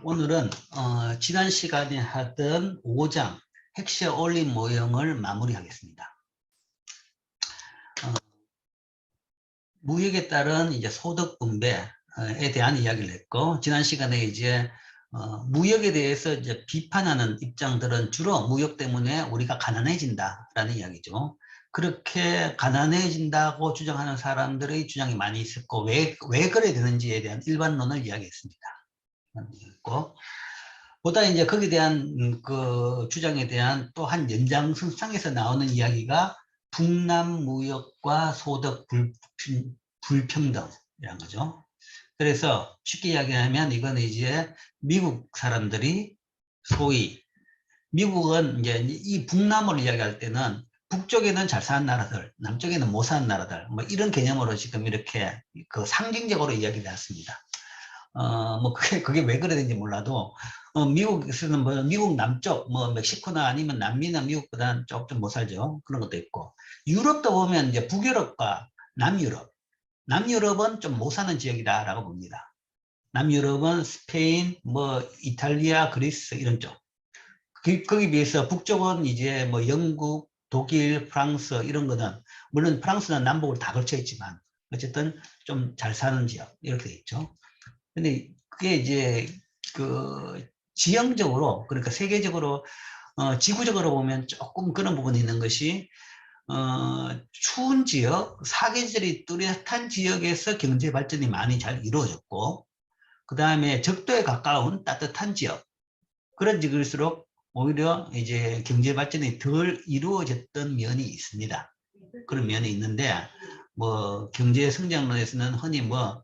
오늘은 지난 시간에 하던 5장 핵시어 올림 모형을 마무리하겠습니다. 무역에 따른 이제 소득 분배에 대한 이야기를 했고, 지난 시간에 이제 무역에 대해서 이제 비판하는 입장들은 주로 무역 때문에 우리가 가난해진다라는 이야기죠. 그렇게 가난해진다고 주장하는 사람들의 주장이 많이 있었고, 왜 그래 되는지에 대한 일반론을 이야기했습니다. 보다 이제 거기에 대한 그 주장에 대한 또 한 연장선상에서 나오는 이야기가 북남 무역과 소득 불평등이라는 거죠. 그래서 쉽게 이야기하면 이건 이제 미국 사람들이 소위 미국은 이제 이 북남을 이야기할 때는 북쪽에는 잘 사는 나라들, 남쪽에는 못 사는 나라들, 뭐 이런 개념으로 지금 이렇게 그 상징적으로 이야기를 했습니다. 뭐 그게 왜 그러는지 몰라도 미국에서는 뭐 미국 남쪽 뭐 멕시코나 아니면 남미는 미국보다는 조금 못 살죠. 그런 것도 있고, 유럽도 보면 이제 북유럽과 남유럽은 좀 못 사는 지역이다라고 봅니다. 남유럽은 스페인, 뭐 이탈리아, 그리스 이런 쪽. 거기 비해서 북쪽은 이제 뭐 영국, 독일, 프랑스 이런 거는, 물론 프랑스는 남북을 다 걸쳐 있지만 어쨌든 좀 잘 사는 지역 이렇게 돼 있죠. 근데 그게 이제 그 지형적으로, 그러니까 세계적으로 지구적으로 보면 조금 그런 부분이 있는 것이 추운 지역, 사계절이 뚜렷한 지역에서 경제 발전이 많이 잘 이루어졌고, 그 다음에 적도에 가까운 따뜻한 지역, 그런 지역일수록 오히려 이제 경제 발전이 덜 이루어졌던 면이 있습니다. 그런 면이 있는데, 뭐 경제 성장론에서는 흔히 뭐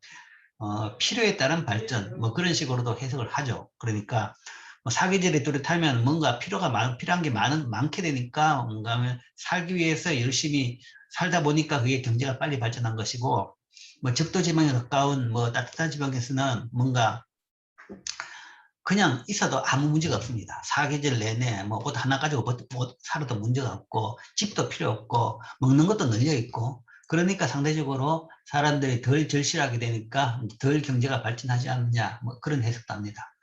필요에 따른 발전, 뭐 그런 식으로도 해석을 하죠. 그러니까 뭐 사계절이 뚜렷하면 뭔가 필요한 게 많게 되니까 뭔가 살기 위해서 열심히 살다 보니까 그게 경제가 빨리 발전한 것이고, 뭐 적도 지방에 가까운 뭐 따뜻한 지방에서는 뭔가 그냥 있어도 아무 문제가 없습니다. 사계절 내내 뭐 옷 하나 가지고 살아도 문제가 없고, 집도 필요 없고, 먹는 것도 널려 있고, 그러니까 상대적으로 사람들이 덜 절실하게 되니까 덜 경제가 발전하지 않느냐, 뭐 그런 해석도 합니다.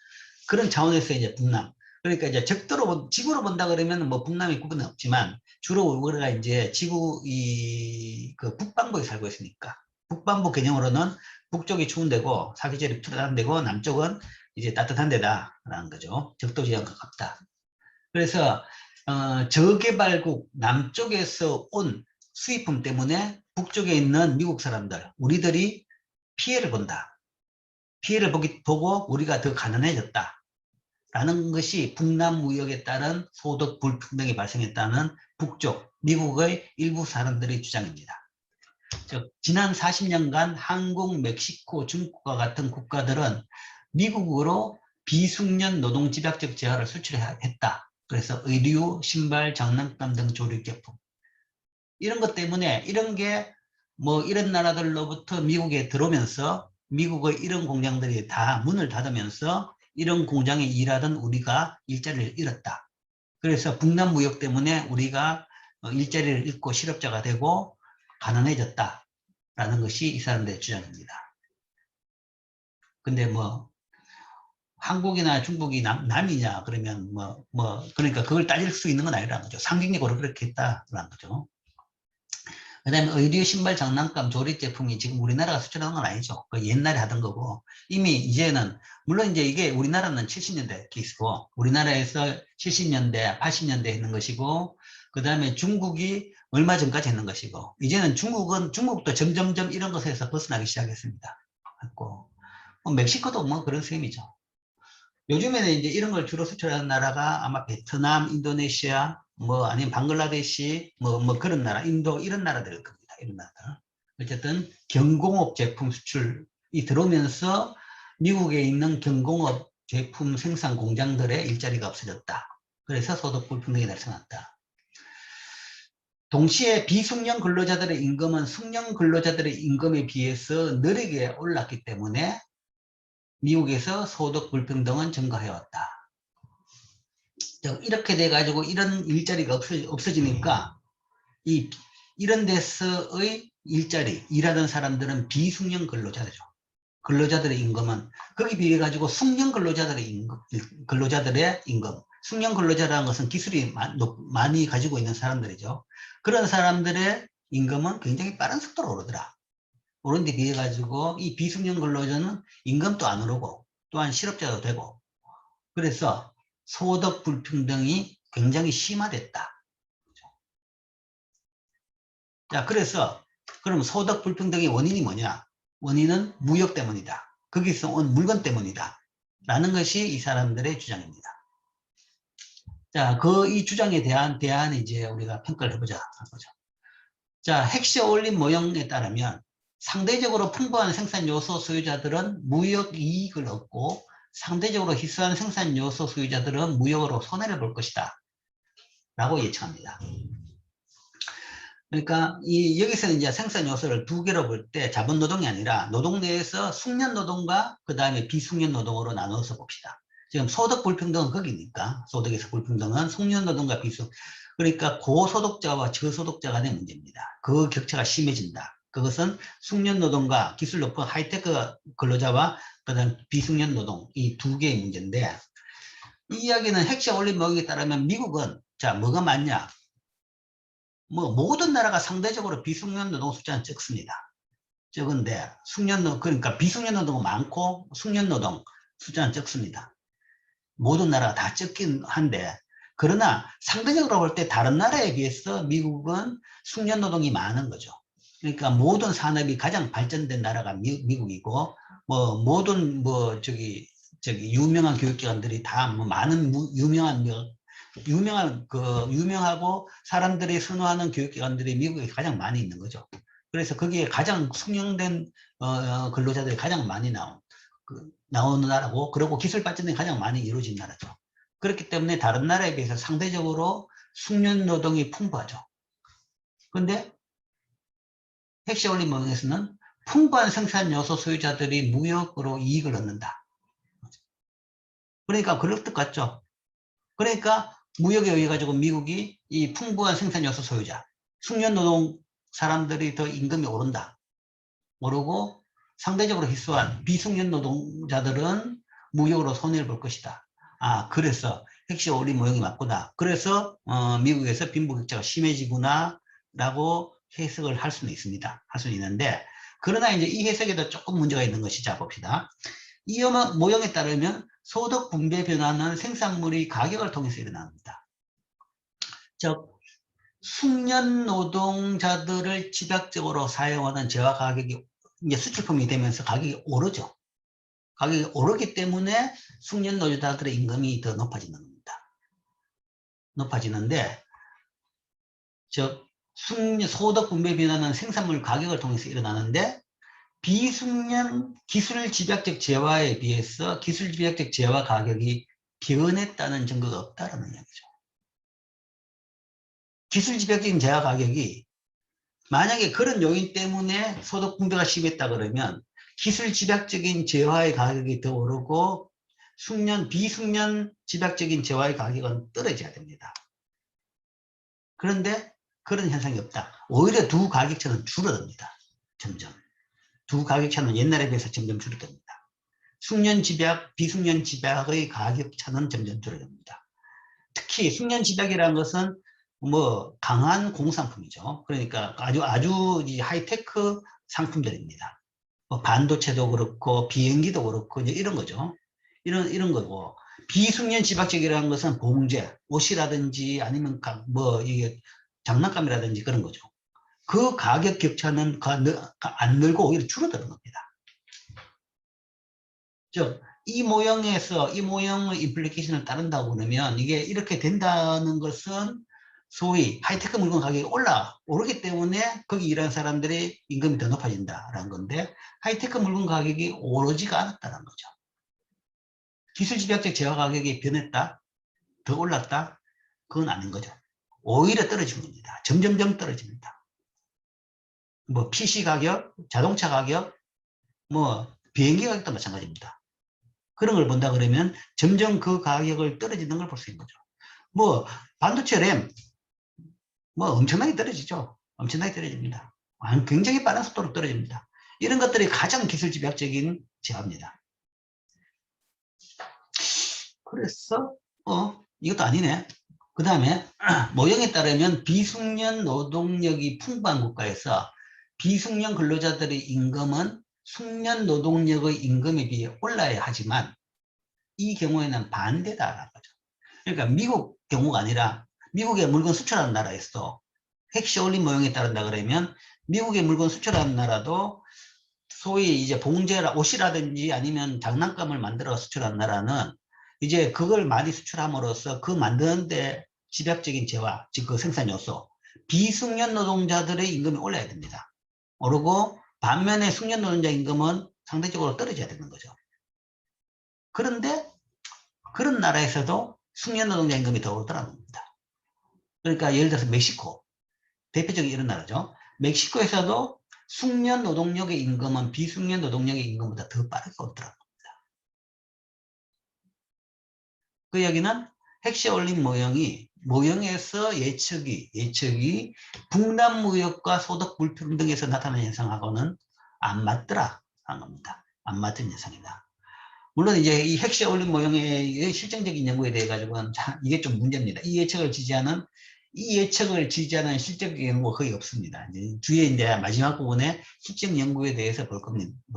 그런 차원에서 이제 북남, 그러니까 이제 지구로 본다 그러면 뭐 북남이 구분은 없지만, 주로 우리가 이제 지구 그 북반구에 살고 있으니까 북반구 개념으로는 북쪽이 추운 데고 사계절이 뚜렷한 데고, 남쪽은 이제 따뜻한 데다라는 거죠. 적도 지역과 가깝다. 그래서 저개발국 남쪽에서 온 수입품 때문에 북쪽에 있는 미국 사람들, 우리들이 피해를 본다. 피해를 보고 우리가 더 가난해졌다. 라는 것이 북남 무역에 따른 소득 불평등이 발생했다는 북쪽, 미국의 일부 사람들의 주장입니다. 즉, 지난 40년간 한국, 멕시코, 중국과 같은 국가들은 미국으로 비숙련 노동집약적 재화를 수출했다. 그래서 의류, 신발, 장난감 등 조립제품, 이런 것 때문에 이런 게 뭐 이런 나라들로부터 미국에 들어오면서 미국의 이런 공장들이 다 문을 닫으면서 이런 공장에 일하던 우리가 일자리를 잃었다. 그래서 북남 무역 때문에 우리가 일자리를 잃고 실업자가 되고 가난해졌다라는 것이 이 사람들의 주장입니다. 근데 뭐 한국이나 중국이 남이냐 그러면 그러니까 그걸 따질 수 있는 건 아니라는 거죠. 상징적으로 그렇게 했다라는 거죠. 그 다음에 의류, 신발, 장난감, 조립 제품이 지금 우리나라가 수출하는 건 아니죠. 그 옛날에 하던 거고, 이미 이제는, 물론 이제 이게 우리나라는 70년대 케이스고, 우리나라에서 70년대, 80년대 했는 것이고, 그 다음에 중국이 얼마 전까지 했는 것이고, 이제는 중국도 점점점 이런 것에서 벗어나기 시작했습니다. 뭐 멕시코도 뭐 그런 셈이죠. 요즘에는 이제 이런 걸 주로 수출하는 나라가 아마 베트남, 인도네시아, 뭐 아니면 방글라데시, 뭐 그런 나라, 인도 이런 나라들일 겁니다. 이런 나라들. 어쨌든 경공업 제품 수출이 들어오면서 미국에 있는 경공업 제품 생산 공장들의 일자리가 없어졌다. 그래서 소득 불평등이 발생했다. 동시에 비숙련 근로자들의 임금은 숙련 근로자들의 임금에 비해서 느리게 올랐기 때문에 미국에서 소득 불평등은 증가해왔다. 이렇게 돼가지고 이런 일자리가 없어지니까 이런 데서의 일자리, 일하던 사람들은 비숙련 근로자죠. 근로자들의 임금은 거기 비해 가지고 숙련 근로자들의 임금, 숙련 근로자라는 것은 기술이 많이 가지고 있는 사람들이죠. 그런 사람들의 임금은 굉장히 빠른 속도로 오르더라. 오른 데 비해 가지고 이 비숙련 근로자는 임금도 안 오르고 또한 실업자도 되고, 그래서 소득 불평등이 굉장히 심화됐다. 자, 그래서 그럼 소득 불평등의 원인이 뭐냐? 원인은 무역 때문이다. 거기서 온 물건 때문이다. 라는 것이 이 사람들의 주장입니다. 자, 이 주장에 대한 이제 우리가 평가를 해보자. 자, 핵시 어울림 모형에 따르면 상대적으로 풍부한 생산 요소 소유자들은 무역 이익을 얻고 상대적으로 희소한 생산 요소 소유자들은 무역으로 손해를 볼 것이다. 라고 예측합니다. 그러니까 여기서는 이제 생산 요소를 두 개로 볼 때 자본 노동이 아니라 노동 내에서 숙련 노동과 그 다음에 비숙련 노동으로 나눠서 봅시다. 지금 소득 불평등은 거기니까 소득에서 불평등은 숙련 노동과 비숙, 그러니까 고소득자와 저소득자 간의 문제입니다. 그 격차가 심해진다. 그것은 숙련 노동과 기술 높은 하이테크 근로자와 그다음 비숙련 노동 이 두 개의 문제인데, 이 이야기는 핵심 올림 모형에 따르면 미국은 자 뭐가 많냐? 뭐 모든 나라가 상대적으로 비숙련 노동 숫자는 적습니다. 적은데 그러니까 비숙련 노동은 많고 숙련 노동 숫자는 적습니다. 모든 나라가 다 적긴 한데, 그러나 상대적으로 볼 때 다른 나라에 비해서 미국은 숙련 노동이 많은 거죠. 그러니까 모든 산업이 가장 발전된 나라가 미국이고, 뭐 모든 유명한 교육기관들이 다 뭐 많은 유명하고 사람들이 선호하는 교육기관들이 미국에 가장 많이 있는 거죠. 그래서 거기에 가장 숙련된 근로자들이 가장 많이 나오는 나라고, 그리고 기술 발전이 가장 많이 이루어진 나라죠. 그렇기 때문에 다른 나라에 비해서 상대적으로 숙련 노동이 풍부하죠. 그런데 핵시 올림 모형에서는 풍부한 생산 요소 소유자들이 무역으로 이익을 얻는다. 그러니까 그럴 것 같죠. 그러니까 무역에 의해 가지고 미국이 이 풍부한 생산 요소 소유자, 숙련 노동 사람들이 더 임금이 오른다. 오르고 상대적으로 희소한 비숙련 노동자들은 무역으로 손해를 볼 것이다. 아, 그래서 핵시 올림 모형이 맞구나. 그래서 미국에서 빈부격차가 심해지구나 라고 해석을 할 수는 있습니다. 할 수는 있는데, 그러나 이제 이 해석에도 조금 문제가 있는 것이, 자 봅시다. 이 모형에 따르면 소득 분배 변화는 생산물의 가격을 통해서 일어납니다. 즉 숙련 노동자들을 집약적으로 사용하는 재화 가격이 이제 수출품이 되면서 가격이 오르죠. 가격이 오르기 때문에 숙련 노동자들의 임금이 더 높아지는 겁니다. 높아지는데, 즉 소득 분배 변화는 생산물 가격을 통해서 일어나는데, 비숙련 기술 집약적 재화에 비해서 기술 집약적 재화 가격이 변했다는 증거가 없다는 이야기죠. 기술 집약적인 재화 가격이 만약에 그런 요인 때문에 소득 분배가 심했다 그러면 기술 집약적인 재화의 가격이 더 오르고 비숙련 집약적인 재화의 가격은 떨어져야 됩니다. 그런데 그런 현상이 없다. 오히려 두 가격차는 줄어듭니다. 점점. 두 가격차는 옛날에 비해서 점점 줄어듭니다. 숙련 집약, 비숙련 집약의 가격차는 점점 줄어듭니다. 특히 숙련 집약이라는 것은 뭐 강한 공산품이죠. 그러니까 아주 하이테크 상품들입니다. 뭐 반도체도 그렇고 비행기도 그렇고 이제 이런 거죠. 이런 거고, 비숙련 집약적이라는 것은 봉제, 옷이라든지 아니면 뭐 이게 장난감이라든지 그런 거죠. 그 가격 격차는 안 늘고 오히려 줄어드는 겁니다. 즉, 이 모형의 임플리케이션을 따른다고 그러면 이게 이렇게 된다는 것은 소위 하이테크 물건 가격이 오르기 때문에 거기 일하는 사람들의 임금이 더 높아진다라는 건데, 하이테크 물건 가격이 오르지가 않았다는 거죠. 기술 집약적 재화 가격이 변했다? 더 올랐다? 그건 아닌 거죠. 오히려 떨어진 겁니다. 점점점 떨어집니다. 뭐 PC 가격, 자동차 가격, 뭐 비행기 가격도 마찬가지입니다. 그런 걸 본다 그러면 점점 그 가격을 떨어지는 걸 볼 수 있는 거죠. 뭐 반도체 램 뭐 엄청나게 떨어지죠. 엄청나게 떨어집니다. 굉장히 빠른 속도로 떨어집니다. 이런 것들이 가장 기술 집약적인 제어합니다. 그래서 이것도 아니네. 그 다음에 모형에 따르면 비숙련 노동력이 풍부한 국가에서 비숙련 근로자들의 임금은 숙련 노동력의 임금에 비해 올라야 하지만 이 경우에는 반대다라는 거죠. 그러니까 미국 경우가 아니라 미국에 물건 수출하는 나라에서도 핵시올린 모형에 따른다 그러면 미국에 물건 수출하는 나라도 소위 이제 봉제라 옷이라든지 아니면 장난감을 만들어 수출하는 나라는 이제 그걸 많이 수출함으로써 그 만드는데 집약적인 재화, 즉 그 생산 요소, 비숙련 노동자들의 임금이 올라야 됩니다. 오르고 반면에 숙련 노동자 임금은 상대적으로 떨어져야 되는 거죠. 그런데 그런 나라에서도 숙련 노동자 임금이 더 오르더라는 겁니다. 그러니까 예를 들어서 멕시코, 대표적인 이런 나라죠. 멕시코에서도 숙련 노동력의 임금은 비숙련 노동력의 임금보다 더 빠르게 오르더라는 겁니다. 그 이야기는 핵시올린 모형에서 예측이 북남무역과 소득 불평등에서 나타나는 현상하고는 안 맞더라 하는 겁니다. 안 맞은 현상이다. 물론 이제 이 핵시올린 모형의 실증적인 연구에 대해 가지고는 이게 좀 문제입니다. 이 예측을 지지하는 실적 연구가 거의 없습니다. 이제 뒤에 이제 마지막 부분에 실적 연구에 대해서 볼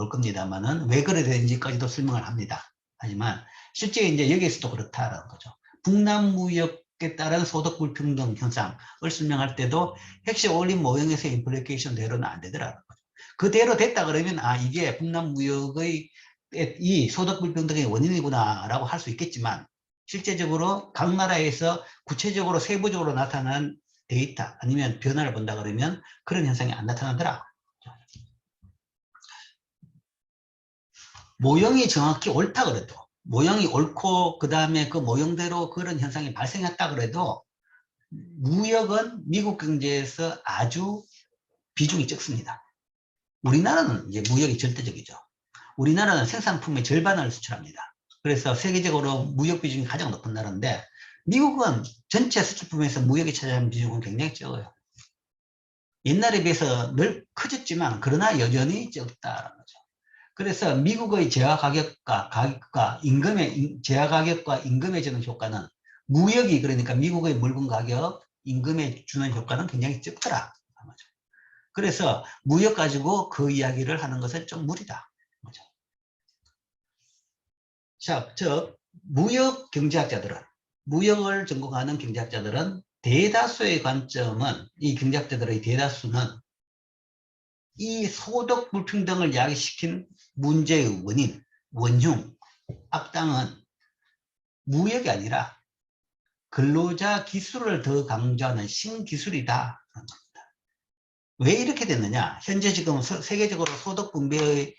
겁니다만은 왜 그래 되는지까지도 설명을 합니다. 하지만 실제 이제 여기에서도 그렇다라는 거죠. 북남무역에 따른 소득 불평등 현상을 설명할 때도 핵시올린 모형에서 임플리케이션대로는 안 되더라는 거죠. 그대로 됐다 그러면 이게 북남무역의 이 소득 불평등의 원인이구나라고 할 수 있겠지만 실제적으로 각 나라에서 구체적으로 세부적으로 나타난 데이터 아니면 변화를 본다 그러면 그런 현상이 안 나타나더라. 모형이 정확히 옳다 그래도 모형이 옳고 그 다음에 그 모형대로 그런 현상이 발생했다 그래도 무역은 미국 경제에서 아주 비중이 적습니다. 우리나라는 이제 무역이 절대적이죠. 우리나라는 생산품의 절반을 수출합니다. 그래서 세계적으로 무역 비중이 가장 높은 나라인데 미국은 전체 수출품에서 무역이 차지하는 비중은 굉장히 적어요. 옛날에 비해서 늘 커졌지만 그러나 여전히 적다라는 거죠. 그래서 미국의 제화 가격과 임금에 주는 효과는 무역이 그러니까 미국의 물건 가격, 임금에 주는 효과는 굉장히 적더라. 그래서 무역 가지고 그 이야기를 하는 것은 좀 무리다. 자, 무역을 전공하는 경제학자들은 대다수의 관점은 이 경제학자들의 대다수는 이 소득 불평등을 야기시킨 문제의 원흉, 악당은 무역이 아니라 근로자 기술을 더 강조하는 신기술이다. 왜 이렇게 됐느냐? 현재 지금 세계적으로 소득 분배의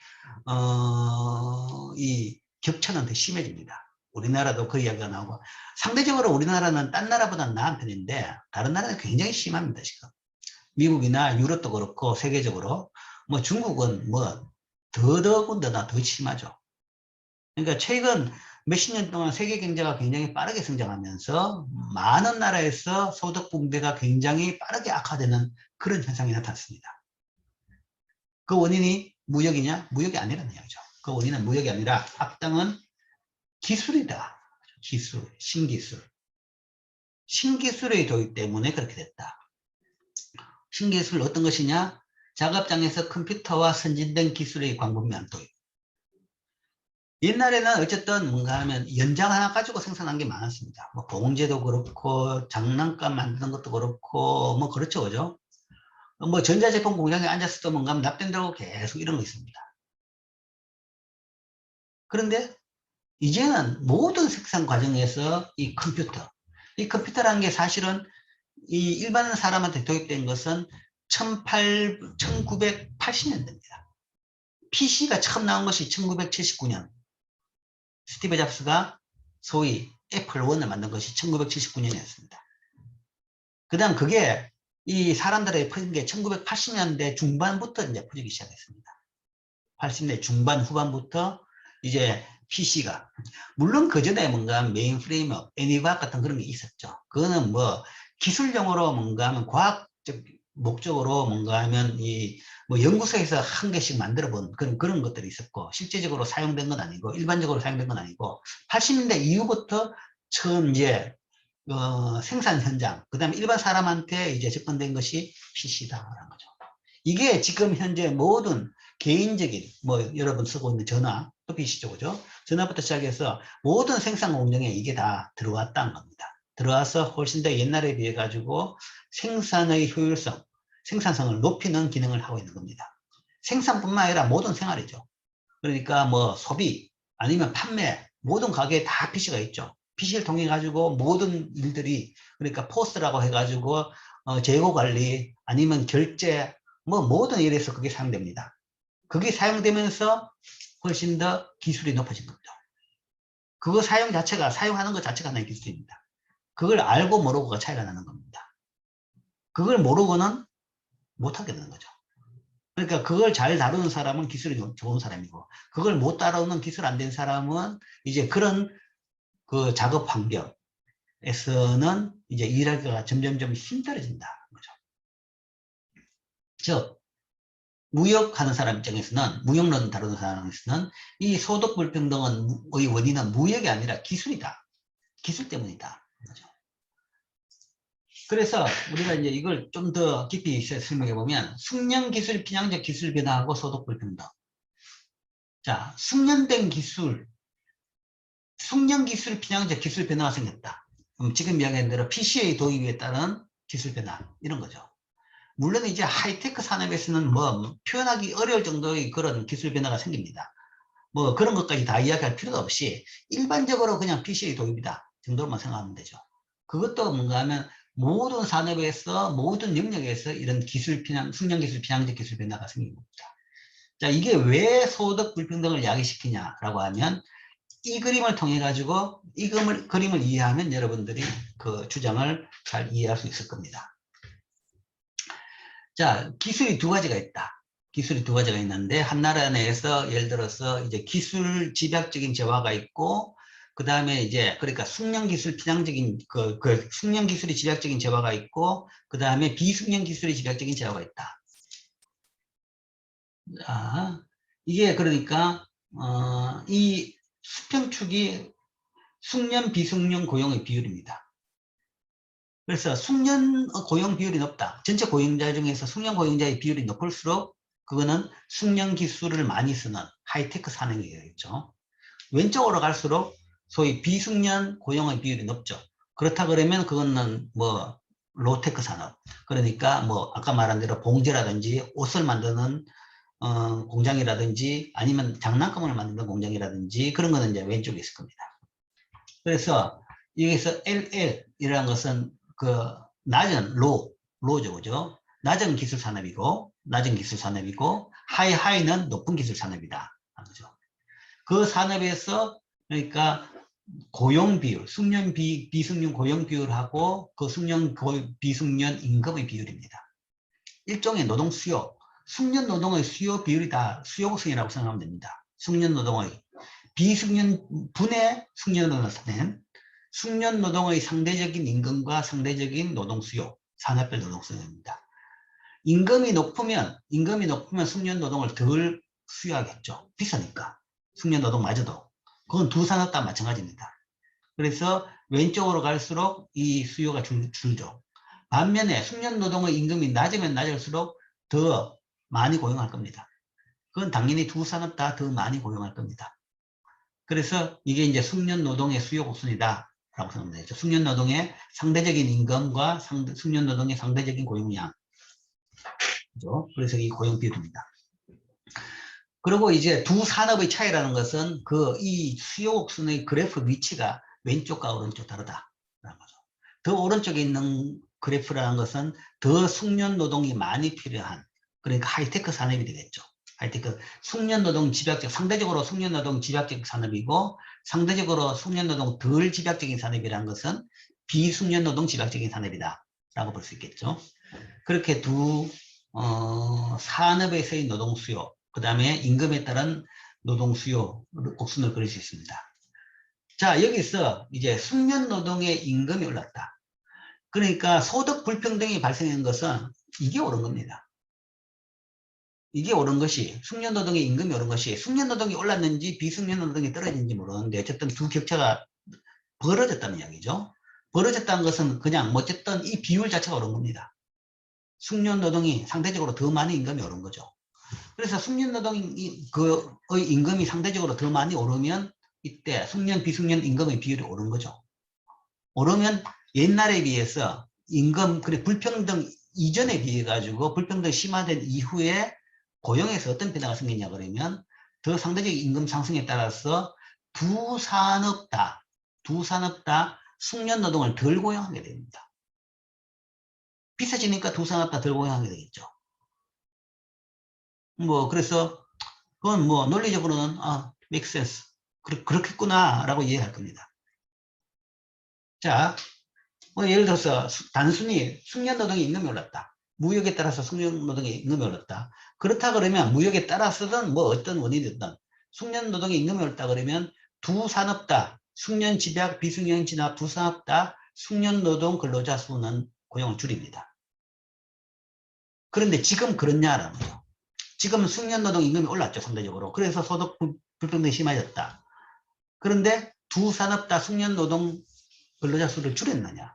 이 격차는 더 심해집니다. 우리나라도 그 이야기가 나오고 상대적으로 우리나라는 딴 나라보다는 나은 편인데 다른 나라는 굉장히 심합니다. 지금 미국이나 유럽도 그렇고 세계적으로 뭐 중국은 뭐 더더군다나 더 심하죠. 그러니까 최근 몇십 년 동안 세계 경제가 굉장히 빠르게 성장하면서 많은 나라에서 소득 분배가 굉장히 빠르게 악화되는 그런 현상이 나타났습니다. 그 원인이 무역이냐? 무역이 아니라는 이야기죠. 그 원인은 무역이 아니라 악당은 기술이다. 기술, 신기술. 신기술의 도입 때문에 그렇게 됐다. 신기술 어떤 것이냐? 작업장에서 컴퓨터와 선진된 기술의 광범위한 도입. 옛날에는 어쨌든 뭔가 하면 연장 하나 가지고 생산한 게 많았습니다. 뭐 봉제도 그렇고 장난감 만드는 것도 그렇고 뭐 그렇죠, 그죠? 뭐 전자제품 공장에 앉았을 때 뭔가 하면 납땜들고 계속 이런 거 있습니다. 그런데 이제는 모든 생산 과정에서 이 컴퓨터라는 게 사실은 이 일반 사람한테 도입된 것은 1980년대입니다. PC가 처음 나온 것이 1979년. 스티브 잡스가 소위 애플 1을 만든 것이 1979년이었습니다. 그 다음 그게 이 사람들에게 퍼진 게 1980년대 중반부터 이제 퍼지기 시작했습니다. 80년대 중반 후반부터 이제 PC가 물론 그 전에 뭔가 메인프레임업, 애니과학 같은 그런 게 있었죠. 그거는 뭐 기술용으로 뭔가 하면 과학적 목적으로 뭔가 하면 이 뭐 연구소에서 한 개씩 만들어 본 그런 것들이 있었고, 실제적으로 사용된 건 아니고, 일반적으로 사용된 건 아니고, 80년대 이후부터 처음 이제 생산 현장, 그 다음에 일반 사람한테 이제 접근된 것이 PC다라는 거죠. 이게 지금 현재 모든 개인적인, 뭐 여러분 쓰고 있는 전화, 또 PC죠, 그죠? 전화부터 시작해서 모든 생산 공정에 이게 다 들어왔다는 겁니다. 들어와서 훨씬 더 옛날에 비해 가지고 생산의 효율성, 생산성을 높이는 기능을 하고 있는 겁니다. 생산뿐만 아니라 모든 생활이죠. 그러니까 뭐 소비, 아니면 판매, 모든 가게에 다 PC가 있죠. PC를 통해 가지고 모든 일들이, 그러니까 포스라고 해가지고 재고 관리, 아니면 결제, 뭐 모든 일에서 그게 사용됩니다. 그게 사용되면서 훨씬 더 기술이 높아진 겁니다. 그거 사용하는 것 자체가 하나의 기술입니다. 그걸 알고 모르고가 차이가 나는 겁니다. 그걸 모르고는 못하게 되는 거죠. 그러니까 그걸 잘 다루는 사람은 기술이 좋은 사람이고, 그걸 못 다루는 기술 안 된 사람은 이제 그런 그 작업 환경에서는 이제 일하기가 점점점 힘들어진다는 거죠. 즉, 무역하는 사람 입장에서는, 무역론 다루는 사람에서는 이 소득 불평등의 원인은 무역이 아니라 기술이다. 기술 때문이다. 그죠? 그래서 우리가 이제 이걸 좀 더 깊이 설명해 보면, 숙련기술, 편향적 기술 변화하고 소득 불평등. 자, 숙련된 기술, 숙련기술, 편향적 기술 변화가 생겼다. 지금 이야기한 대로 PCA 도입에 따른 기술 변화, 이런 거죠. 물론 이제 하이테크 산업에서는 뭐 표현하기 어려울 정도의 그런 기술 변화가 생깁니다. 뭐 그런 것까지 다 이야기할 필요도 없이 일반적으로 그냥 PCA 도입이다 정도로만 생각하면 되죠. 그것도 뭔가 하면 모든 산업에서, 모든 영역에서 이런 기술 편향, 숙련기술, 편향적 기술 변화가 생긴 겁니다. 자, 이게 왜 소득 불평등을 야기시키냐라고 하면, 이 그림을 통해 가지고 이 그림을 이해하면 여러분들이 그 주장을 잘 이해할 수 있을 겁니다. 자, 기술이 두 가지가 있다. 기술이 두 가지가 있는데, 한 나라 내에서 예를 들어서 이제 기술 집약적인 재화가 있고, 그 다음에 이제 그러니까 숙련 기술 편향적인 숙련 기술이 집약적인 재화가 있고, 그 다음에 비숙련 기술이 집약적인 재화가 있다. 자, 이게 그러니까 이 수평축이 숙련 비숙련 고용의 비율입니다. 그래서 숙련 고용 비율이 높다. 전체 고용자 중에서 숙련 고용자의 비율이 높을수록 그거는 숙련 기술을 많이 쓰는 하이테크 산업이 되겠죠. 왼쪽으로 갈수록 소위 비숙련 고용의 비율이 높죠. 그렇다 그러면 그거는 뭐 로테크 산업. 그러니까 뭐 아까 말한 대로 봉제라든지 옷을 만드는 공장이라든지, 아니면 장난감을 만드는 공장이라든지, 그런 거는 이제 왼쪽에 있을 겁니다. 그래서 여기서 LL이라는 것은 그 낮은 로죠, 그죠? 낮은 기술 산업이고, 하이는 높은 기술 산업이다. 그죠? 그 산업에서 그러니까 고용 비율, 숙련 비숙련 고용 비율하고 그 숙련 비숙련 임금의 비율입니다. 일종의 노동 수요, 숙련 노동의 수요 비율이 다 수요 곡선이라고 생각하면 됩니다. 숙련 노동의 비숙련 분의 숙련 노동을 낸 숙련 노동의 상대적인 임금과 상대적인 노동 수요, 산업별 노동 수요입니다. 임금이 높으면 숙련 노동을 덜 수요하겠죠. 비싸니까. 숙련 노동마저도. 그건 두 산업 다 마찬가지입니다. 그래서 왼쪽으로 갈수록 이 수요가 줄죠. 반면에 숙련 노동의 임금이 낮으면 낮을수록 더 많이 고용할 겁니다. 그건 당연히 두 산업 다 더 많이 고용할 겁니다. 그래서 이게 이제 숙련 노동의 수요 곡선이다 라고 생각하면 되죠. 숙련 노동의 상대적인 임금과 숙련 노동의 상대적인 고용량. 그죠? 그래서 이 고용 비율입니다. 그리고 이제 두 산업의 차이라는 것은 이 수요 곡선의 그래프 위치가 왼쪽과 오른쪽 다르다라는 거죠. 더 오른쪽에 있는 그래프라는 것은 더 숙련 노동이 많이 필요한, 그러니까 하이테크 산업이 되겠죠. 하이테크 숙련 노동 집약적, 상대적으로 숙련 노동 집약적 산업이고, 상대적으로 숙련 노동 덜 집약적인 산업이라는 것은 비숙련 노동 집약적인 산업이다 라고 볼 수 있겠죠. 그렇게 두 산업에서의 노동 수요, 그 다음에 임금에 따른 노동 수요 곡선을 그릴 수 있습니다. 자, 여기서 이제 숙련 노동의 임금이 올랐다. 그러니까 소득 불평등이 발생한 것은 이게 오른 겁니다. 이게 오른 것이 숙련노동의 임금이 오른 것이 숙련노동이 올랐는지 비숙련노동이 떨어진지 모르는데 어쨌든 두 격차가 벌어졌다는 이야기죠. 벌어졌다는 것은 그냥 어쨌든 이 비율 자체가 오른 겁니다. 숙련노동이 상대적으로 더 많은 임금이 오른 거죠. 그래서 숙련노동의 임금이 상대적으로 더 많이 오르면 이때 숙련 비숙련 임금의 비율이 오른 거죠. 오르면 옛날에 비해서 임금 불평등 이전에 비해 가지고 불평등 심화된 이후에 고용에서 어떤 변화가 생기냐 그러면 더 상대적 임금 상승에 따라서 두 산업 다 숙련노동을 덜 고용하게 됩니다. 비싸지니까 두 산업 다 덜 고용하게 되겠죠. 그래서 그건 논리적으로는 make sense. 그렇겠구나 라고 이해할 겁니다. 자, 예를 들어서 단순히 숙련노동의 임금이 올랐다. 무역에 따라서 숙련노동의 임금이 올랐다. 그렇다 그러면 무역에 따라서든 어떤 원인이든 숙련노동의 임금이 올랐다 그러면 두 산업 다 숙련 집약, 비숙련 진압 두 산업 다 숙련노동 근로자 수는 고용을 줄입니다. 그런데 지금 그렇냐라는 거죠. 지금 숙련노동 임금이 올랐죠, 상대적으로. 그래서 소득 불평등이 심해졌다. 그런데 두 산업 다 숙련노동 근로자 수를 줄였느냐?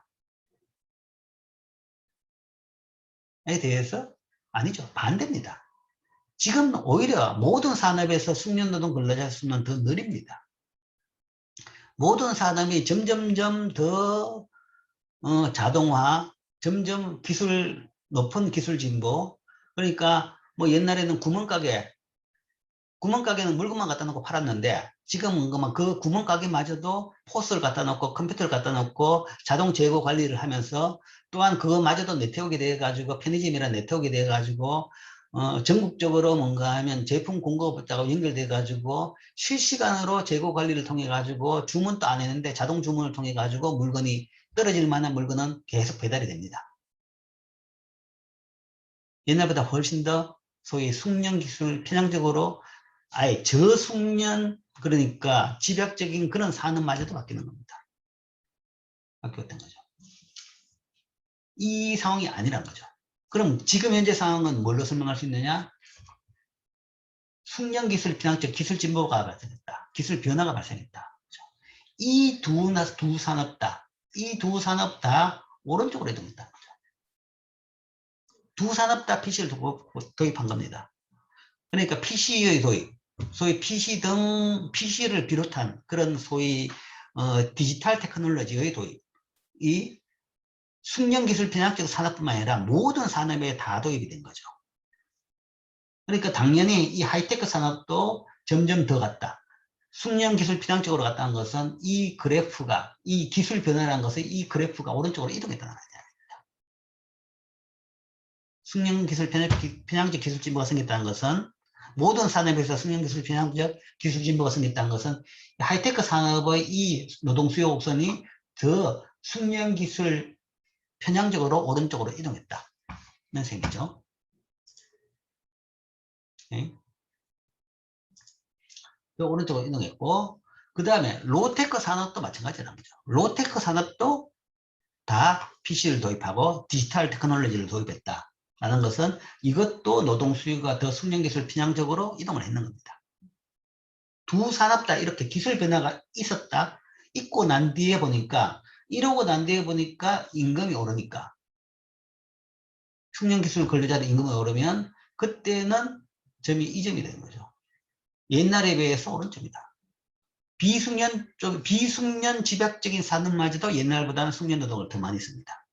에 대해서 아니죠. 반대입니다. 지금 오히려 모든 산업에서 숙련노동 근로자 수는 더 느립니다. 모든 산업이 점점점 더 자동화, 점점 높은 기술 진보. 그러니까 옛날에는 구멍가게는 물건만 갖다 놓고 팔았는데 지금은 그 구멍가게마저도 포스를 갖다 놓고 컴퓨터를 갖다 놓고 자동 재고 관리를 하면서 또한 그거마저도 네트워크가 돼가지고 편의점이랑 네트워크가 돼가지고 전국적으로 뭔가 하면 제품 공급업자가 연결돼가지고 실시간으로 재고 관리를 통해가지고 주문도 안 했는데 자동 주문을 통해가지고 물건이 떨어질 만한 물건은 계속 배달이 됩니다. 옛날보다 훨씬 더 소위 숙련기술 편향적으로 아예 저숙련 그러니까 집약적인 그런 산업마저도 바뀌는 겁니다. 바뀌었던 거죠. 이 상황이 아니란 거죠. 그럼 지금 현재 상황은 뭘로 설명할 수 있느냐? 숙련기술 편향적 기술 진보가 발생했다. 기술 변화가 발생했다. 이 두 산업 다, 이 두 산업 다 오른쪽으로 이동했다. 두 산업 다 PC를 도입한 겁니다. 그러니까 PC의 도입, 소위 PC를 비롯한 그런 소위 디지털 테크놀로지의 도입이 숙련기술 편향적 산업뿐만 아니라 모든 산업에 다 도입이 된 거죠. 그러니까 당연히 이 하이테크 산업도 점점 더 갔다. 숙련기술 편향적으로 갔다는 것은 이 기술 변화라는 것은 이 그래프가 오른쪽으로 이동했다는 거죠. 숙련기술 편향적 기술 진보가 생겼다는 것은 모든 산업에서 숙련기술 편향적 기술 진보가 생겼다는 것은 하이테크 산업의 이 노동 수요 곡선이 더 숙련기술 편향적으로 오른쪽으로 이동했다는 셈이죠. 네. 오른쪽으로 이동했고 그 다음에 로테크 산업도 마찬가지라는 거죠. 로테크 산업도 다 PC를 도입하고 디지털 테크놀로지를 도입했다. 라는 것은 이것도 노동 수요가 더 숙련기술 편향적으로 이동을 했는 겁니다. 두 산업 다 이렇게 기술 변화가 있고 난 뒤에 보니까 이러고 난 뒤에 보니까 임금이 오르니까 숙련기술 근로자들 임금이 오르면 그때는 점이 이 점이 되는 거죠. 옛날에 비해서 오른쪽이다. 비숙련 집약적인 산업마저도 옛날보다는 숙련 노동을 더 많이 씁니다.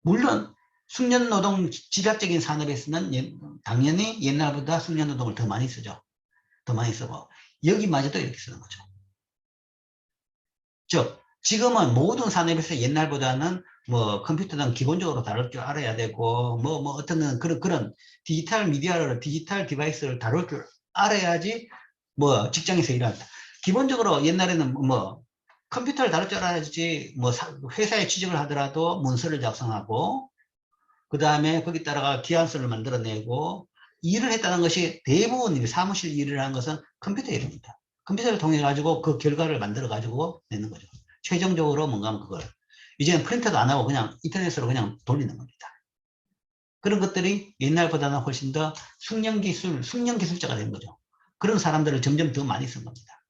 물론 숙련 노동 집약적인 산업에서는 당연히 옛날보다 숙련 노동을 더 많이 쓰죠. 더 많이 쓰고 여기마저도 이렇게 쓰는 거죠. 즉 지금은 모든 산업에서 옛날보다는 컴퓨터는 기본적으로 다룰 줄 알아야 되고 어떤 그런 디지털 디바이스를 다룰 줄 알아야지 직장에서 일한다. 기본적으로 옛날에는 컴퓨터를 다룰 줄 알아야지 회사에 취직을 하더라도 문서를 작성하고 그 다음에 거기다가 기한서를 만들어내고 일을 했다는 것이 대부분 사무실 일을 하는 것은 컴퓨터 일입니다. 컴퓨터를 통해 가지고 그 결과를 만들어 가지고 내는 거죠. 최종적으로 뭔가 하면 그걸 이제는 프린터도 안 하고 그냥 인터넷으로 그냥 돌리는 겁니다. 그런 것들이 옛날보다는 훨씬 더 숙련 기술자가 된 거죠. 그런 사람들을 점점 더 많이 쓴 겁니다.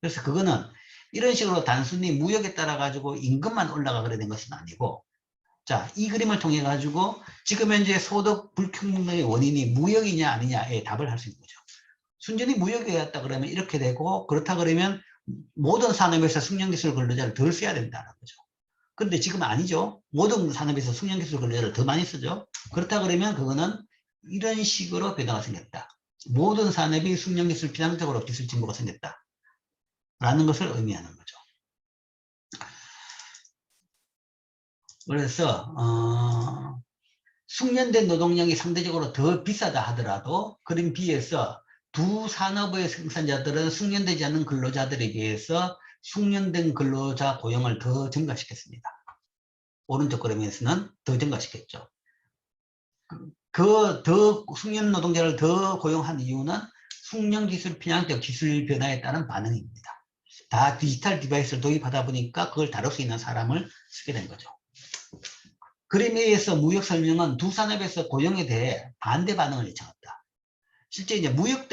그래서 그거는 이런 식으로 단순히 무역에 따라 가지고 임금만 올라가 그래 된 것은 아니고, 자, 이 그림을 통해 가지고 지금 현재 소득 불평등의 원인이 무역이냐 아니냐에 답을 할 수 있는 거죠. 순전히 무역이었다 그러면 이렇게 되고, 그렇다 그러면 모든 산업에서 숙련기술 근로자를 덜 써야 된다는 거죠. 그런데 지금 아니죠. 모든 산업에서 숙련기술 근로자를 더 많이 쓰죠. 그렇다 그러면 그거는 이런 식으로 변화가 생겼다. 모든 산업이 숙련기술 비상적으로 기술 진보가 생겼다. 라는 것을 의미하는 거죠. 그래서 숙련된 노동력이 상대적으로 더 비싸다 하더라도 그런 비해서 두 산업의 생산자들은 숙련되지 않은 근로자들에 비해서 숙련된 근로자 고용을 더 증가시켰습니다. 오른쪽 그림에서는 더 증가시켰죠. 더 숙련 노동자를 더 고용한 이유는 숙련 기술 편향적 기술 변화에 따른 반응입니다. 다 디지털 디바이스를 도입하다 보니까 그걸 다룰 수 있는 사람을 쓰게 된 거죠. 그림에 의해서 무역 설명은 두 산업에서 고용에 대해 반대 반응을 예측했다. 실제 이제 무역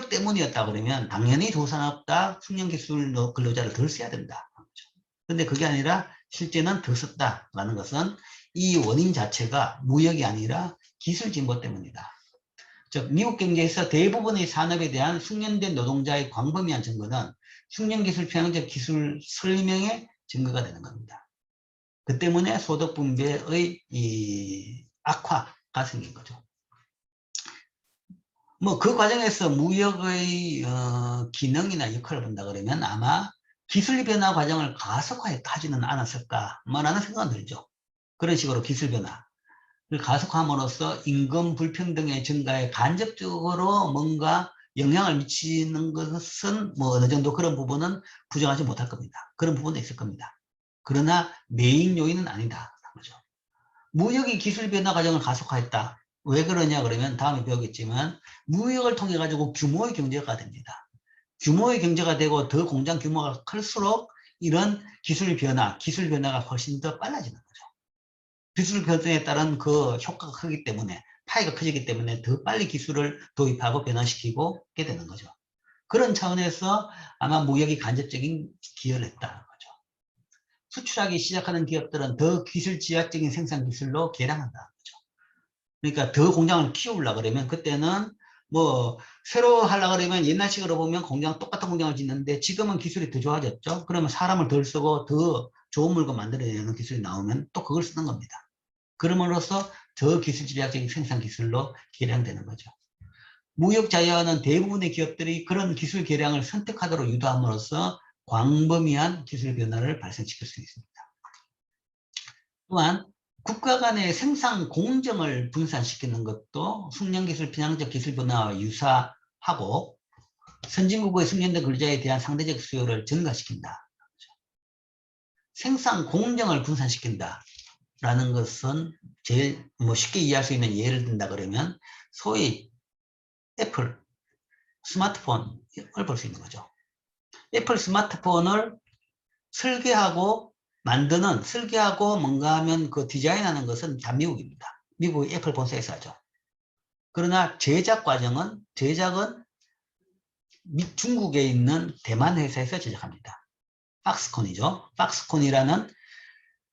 때문이었다 그러면 당연히 두 산업 다 숙련 기술 근로자를 덜 써야 된다. 그런데 그게 아니라 실제는 더 썼다라는 것은 이 원인 자체가 무역이 아니라 기술 진보 때문이다. 즉 미국 경제에서 대부분의 산업에 대한 숙련된 노동자의 광범위한 증거는 숙련기술 편향적 기술 설명의 증거가 되는 겁니다. 그 때문에 소득 분배의 이 악화가 생긴 거죠. 뭐 그 과정에서 무역의 기능이나 역할을 본다 그러면 아마 기술 변화 과정을 가속화하지는 않았을까 라는 생각은 들죠. 그런 식으로 기술 변화를 가속함으로써 임금 불평등의 증가에 간접적으로 뭔가 영향을 미치는 것은 뭐 어느 정도 그런 부분은 부정하지 못할 겁니다. 그런 부분도 있을 겁니다. 그러나 메인 요인은 아니다. 그죠? 무역이 기술 변화 과정을 가속화했다. 왜 그러냐 그러면 다음에 배우겠지만 무역을 통해 가지고 규모의 경제가 됩니다. 규모의 경제가 되고 더 공장 규모가 클수록 이런 기술 변화가 훨씬 더 빨라지는 거죠. 기술 변화에 따른 그 효과가 크기 때문에 파이가 커지기 때문에 더 빨리 기술을 도입하고 변화시키고 하게 되는 거죠. 그런 차원에서 아마 무역이 간접적인 기여를 했다. 수출하기 시작하는 기업들은 더 기술 지향적인 생산 기술로 개량한다는 거죠. 그러니까 더 공장을 키우려고 그러면 그때는 뭐 새로 하려고 그러면 옛날식으로 보면 똑같은 공장을 짓는데 지금은 기술이 더 좋아졌죠. 그러면 사람을 덜 쓰고 더 좋은 물건 만들어내는 기술이 나오면 또 그걸 쓰는 겁니다. 그럼으로써 더 기술 지향적인 생산 기술로 개량되는 거죠. 무역 자유화는 대부분의 기업들이 그런 기술 개량을 선택하도록 유도함으로써 광범위한 기술 변화를 발생시킬 수 있습니다. 또한 국가 간의 생산 공정을 분산시키는 것도 숙련기술 편향적 기술 변화와 유사하고 선진국의 숙련된 근로자에 대한 상대적 수요를 증가시킨다. 생산 공정을 분산시킨다. 라는 것은 제일 쉽게 이해할 수 있는 예를 든다 그러면 소위 애플 스마트폰을 볼 수 있는 거죠. 애플 스마트폰을 설계하고 뭔가 하면 그 디자인하는 것은 다 미국입니다. 미국의 애플 본사에서 하죠. 그러나 제작은 중국에 있는 대만 회사에서 제작합니다. 박스콘이죠. 박스콘이라는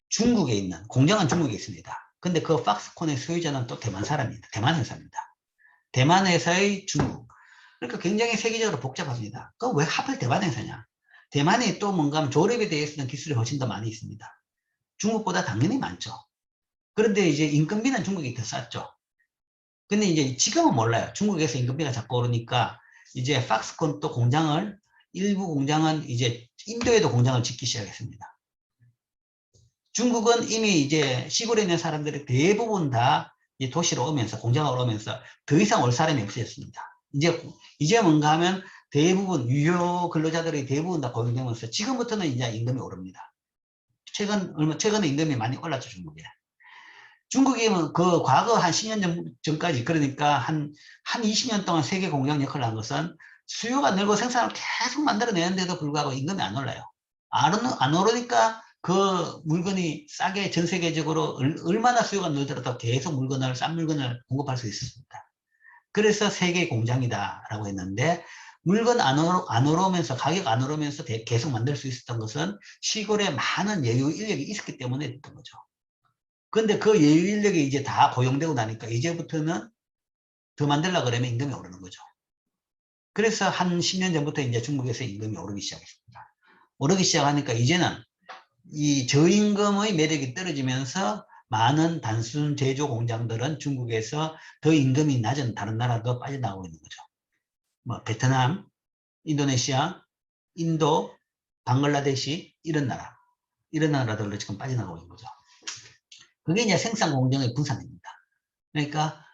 중국에 있는 공장은 중국에 있습니다. 근데 그 박스콘의 소유자는 또 대만 사람입니다. 대만 회사입니다. 대만 회사의 중국. 그러니까 굉장히 세계적으로 복잡합니다. 그럼 왜 하필 대만 회사냐? 대만이 또 뭔가 조립에 대해서는 기술이 훨씬 더 많이 있습니다. 중국보다 당연히 많죠. 그런데 이제 인건비는 중국이 더 쌌죠. 근데 이제 지금은 몰라요. 중국에서 인건비가 자꾸 오르니까 이제 박스콘 또 일부 공장은 이제 인도에도 공장을 짓기 시작했습니다. 중국은 이미 이제 시골에 있는 사람들이 대부분 다 도시로 오면서 공장으로 오면서 더 이상 올 사람이 없어졌습니다. 이제 뭔가 하면 대부분 유효 근로자들이 대부분 다 고용되면서 지금부터는 이제 임금이 오릅니다. 최근에 임금이 많이 올랐죠, 중국에. 중국이 그 과거 한 10년 전까지 그러니까 한 20년 동안 세계 공장 역할을 한 것은 수요가 늘고 생산을 계속 만들어내는데도 불구하고 임금이 안 올라요. 안 오르니까 그 물건이 싸게 전 세계적으로 얼마나 수요가 늘더라도 계속 물건을, 싼 물건을 공급할 수 있었습니다. 그래서 세계 공장이다라고 했는데, 물건 안 오르면서, 가격 안 오르면서 계속 만들 수 있었던 것은 시골에 많은 여유 인력이 있었기 때문에 됐던 거죠. 근데 그 여유 인력이 이제 다 고용되고 나니까 이제부터는 더 만들려고 그러면 임금이 오르는 거죠. 그래서 한 10년 전부터 이제 중국에서 임금이 오르기 시작했습니다. 오르기 시작하니까 이제는 이 저임금의 매력이 떨어지면서 많은 단순 제조 공장들은 중국에서 더 임금이 낮은 다른 나라도 빠져나가고 있는 거죠. 뭐 베트남, 인도네시아, 인도, 방글라데시 이런 나라들로 지금 빠져나가고 있는 거죠. 그게 이제 생산 공정의 분산입니다. 그러니까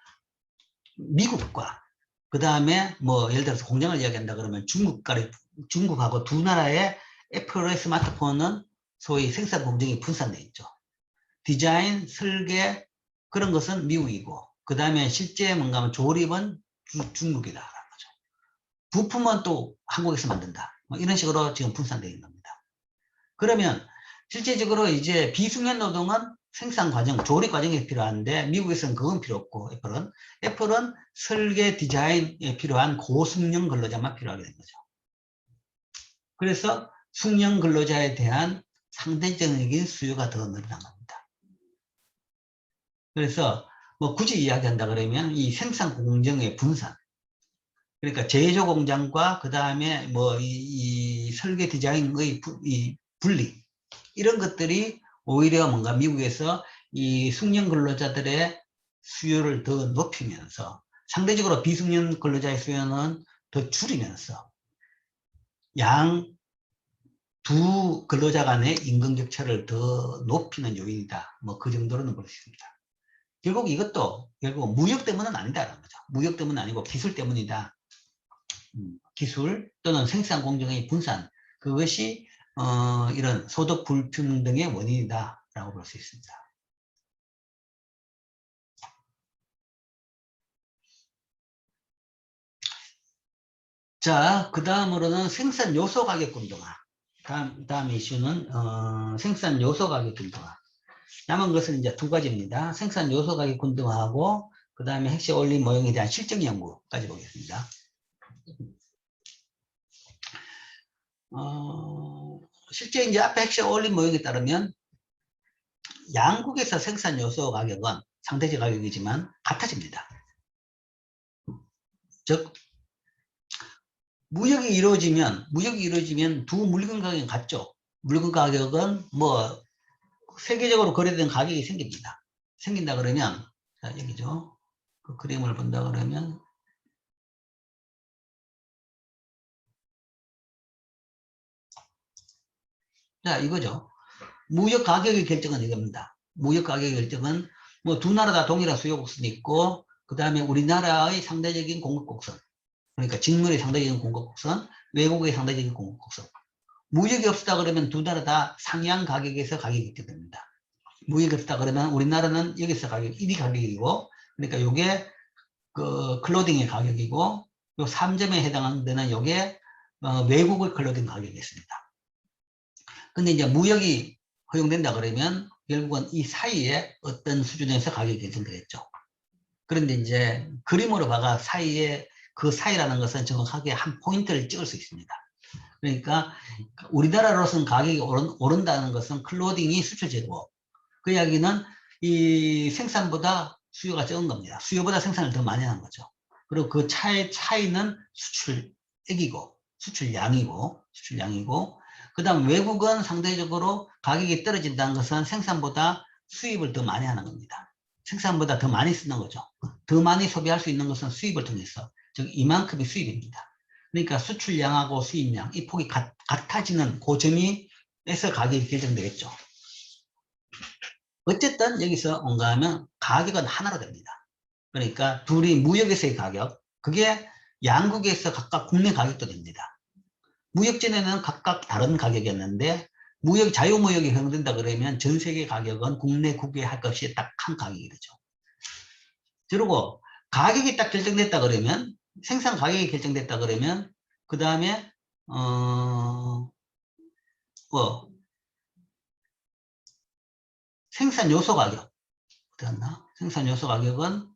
미국과 그 다음에 뭐 예를 들어서 공장을 이야기한다 그러면 중국하고 두 나라의 애플의 스마트폰은 소위 생산 공정이 분산되어 있죠. 디자인, 설계 그런 것은 미국이고 그 다음에 실제 뭔가 하면 조립은 중국이다라는 거죠. 부품은 또 한국에서 만든다. 뭐 이런 식으로 지금 분산되어 있는 겁니다. 그러면 실제적으로 이제 비숙련 노동은 생산 과정, 조립 과정이 필요한데 미국에서는 그건 필요 없고 애플은 설계 디자인에 필요한 고숙련 근로자만 필요하게 된 거죠. 그래서 숙련 근로자에 대한 상대적인 수요가 더 늘어난 겁니다. 그래서 뭐 굳이 이야기한다 그러면 이 생산 공정의 분산, 그러니까 제조 공장과 그 다음에 뭐 이 설계 디자인의 이 분리, 이런 것들이 오히려 뭔가 미국에서 이 숙련 근로자들의 수요를 더 높이면서 상대적으로 비숙련 근로자의 수요는 더 줄이면서 두 근로자 간의 임금 격차를 더 높이는 요인이다. 뭐 그 정도로는 볼 수 있습니다. 결국 무역 때문은 아니다라는 거죠. 무역 때문은 아니고 기술 때문이다. 기술 또는 생산 공정의 분산, 그것이 이런 소득 불평등의 원인이다라고 볼 수 있습니다. 자, 그 다음으로는 생산 요소 가격 공정화. 다음 이슈는 생산 요소 가격 공정화. 남은 것은 이제 두 가지입니다. 생산 요소 가격 공정화하고 그 다음에 핵시 올림 모형에 대한 실증 연구까지 보겠습니다. 실제 이제 앞에 핵시 올림 모형에 따르면 양국에서 생산 요소 가격은 상대적 가격이지만 같아집니다. 즉 무역이 이루어지면 두 물건 가격이 같죠. 물건 가격은 뭐 세계적으로 거래된 가격이 생긴다 그러면, 자 여기죠. 그 그림을 본다 그러면 자 이거죠. 무역 가격의 결정은 이겁니다. 무역 가격의 결정은 뭐 두 나라 다 동일한 수요 곡선이 있고 그 다음에 우리나라의 상대적인 공급 곡선, 그러니까 직물의 상대적인 공급 곡선, 외국의 상대적인 공급 곡선. 무역이 없다 그러면 두 나라 다 상향 가격에서 가격이 결정됩니다. 무역이 없다 그러면 우리나라는 여기서 가격 1위 가격이고, 그러니까 요게 그 클로딩의 가격이고, 요 3점에 해당하는 데는 요게 외국의 클로딩 가격이었습니다. 근데 이제 무역이 허용된다 그러면 결국은 이 사이에 어떤 수준에서 가격이 결정되겠죠. 그런데 이제 그림으로 봐가 그 사이라는 것은 정확하게 한 포인트를 찍을 수 있습니다. 그러니까 우리나라로서는 가격이 오른다는 것은 클로딩이 수출제고, 그 이야기는 이 생산보다 수요가 적은 겁니다. 수요보다 생산을 더 많이 하는 거죠. 그리고 그 차이는 수출액이고 수출량이고 그 다음 외국은 상대적으로 가격이 떨어진다는 것은 생산보다 수입을 더 많이 하는 겁니다. 생산보다 더 많이 쓰는 거죠. 더 많이 소비할 수 있는 것은 수입을 통해서, 즉 이만큼이 수입입니다. 그러니까 수출량하고 수입량, 이 폭이 같아지는 그 점에서 가격이 결정되겠죠. 어쨌든 여기서 뭔가 하면 가격은 하나로 됩니다. 그러니까 둘이 무역에서의 가격, 그게 양국에서 각각 국내 가격도 됩니다. 무역 전에는 각각 다른 가격이었는데 자유무역이 허용된다 그러면 전 세계 가격은 국내 국외할 것이 딱 한 가격이 되죠. 그리고 가격이 딱 결정됐다 그러면, 생산 가격이 결정됐다 그러면 그 다음에 뭐 생산 요소 가격 어디 갔나? 생산 요소 가격은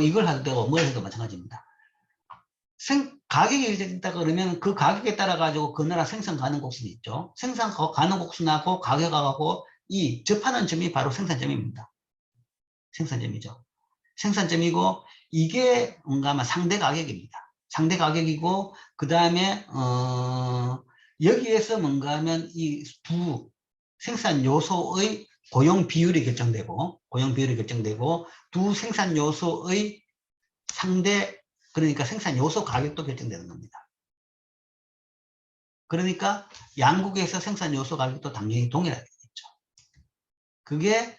이걸 해도 되고 뭘 해도 마찬가지입니다. 가격이 일정했다 그러면 그 가격에 따라 가지고 그 나라 생산 가능곡선이 있죠. 생산 가능곡선하고 가격하고 이 접하는 점이 바로 생산점입니다. 생산점이죠. 생산점이고 이게 뭔가 아마 상대 가격입니다. 상대 가격이고 그 다음에 여기에서 뭔가 하면 이 두 생산 요소의 고용 비율이 결정되고 두 생산 요소의 상대 그러니까 생산 요소 가격도 결정되는 겁니다. 그러니까 양국에서 생산 요소 가격도 당연히 동일하겠죠. 그게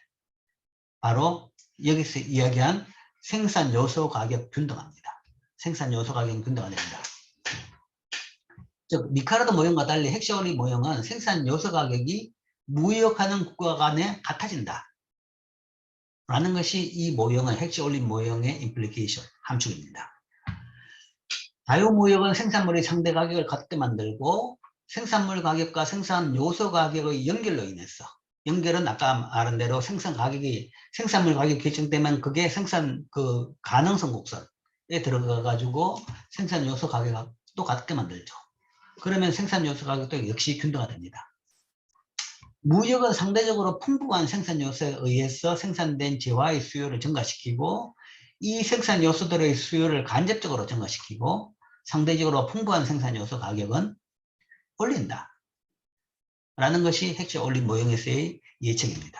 바로 여기서 이야기한 생산 요소 가격 균등합니다. 생산 요소 가격 균등화 됩니다. 즉 리카르도 모형과 달리 헥시올리 모형은 생산 요소 가격이 무역하는 국가 간에 같아진다. 라는 것이 이 모형은 헥시올리 모형의 임플리케이션, 함축입니다. 자유무역은 생산물의 상대 가격을 같게 만들고 생산물 가격과 생산 요소 가격의 연결로 인해서 연결은 아까 말한 대로 생산물 가격이 결정되면 그게 생산 그 가능성 곡선에 들어가 가지고 생산 요소 가격도 같게 만들죠. 그러면 생산 요소 가격도 역시 균등화 됩니다. 무역은 상대적으로 풍부한 생산 요소에 의해서 생산된 재화의 수요를 증가시키고 이 생산 요소들의 수요를 간접적으로 증가시키고 상대적으로 풍부한 생산 요소 가격은 올린다. 라는 것이 헥시올리 모형에서의 예측입니다.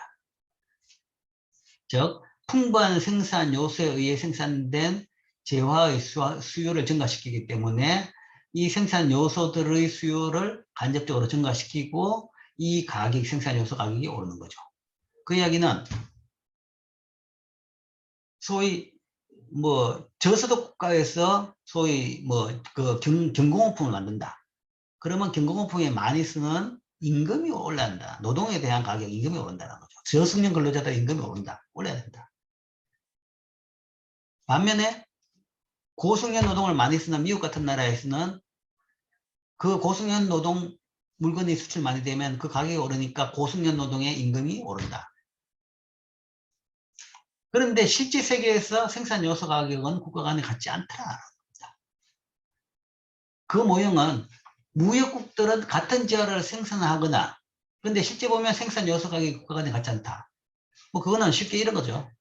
즉 풍부한 생산 요소에 의해 생산된 재화의 수요를 증가시키기 때문에 이 생산 요소들의 수요를 간접적으로 증가시키고 이 가격, 생산 요소 가격이 오르는 거죠. 그 이야기는 소위 저소득 국가에서 소위 경공업품을 만든다. 그러면 경공업품에 많이 쓰는 임금이 올라간다. 노동에 대한 가격, 임금이 오른다는 거죠. 저숙련 근로자들 임금이 오른다. 올려야 된다. 반면에 고숙련 노동을 많이 쓰는 미국 같은 나라에서는 그 고숙련 노동 물건이 수출 많이 되면 그 가격이 오르니까 고숙련 노동의 임금이 오른다. 그런데 실제 세계에서 생산 요소 가격은 국가 간에 같지 않더라. 그 모형은 무역국들은 같은 재화를 생산하거나 그런데 실제 보면 생산 요소 가격이 국가 간에 같지 않다. 그거는 쉽게 이런 거죠.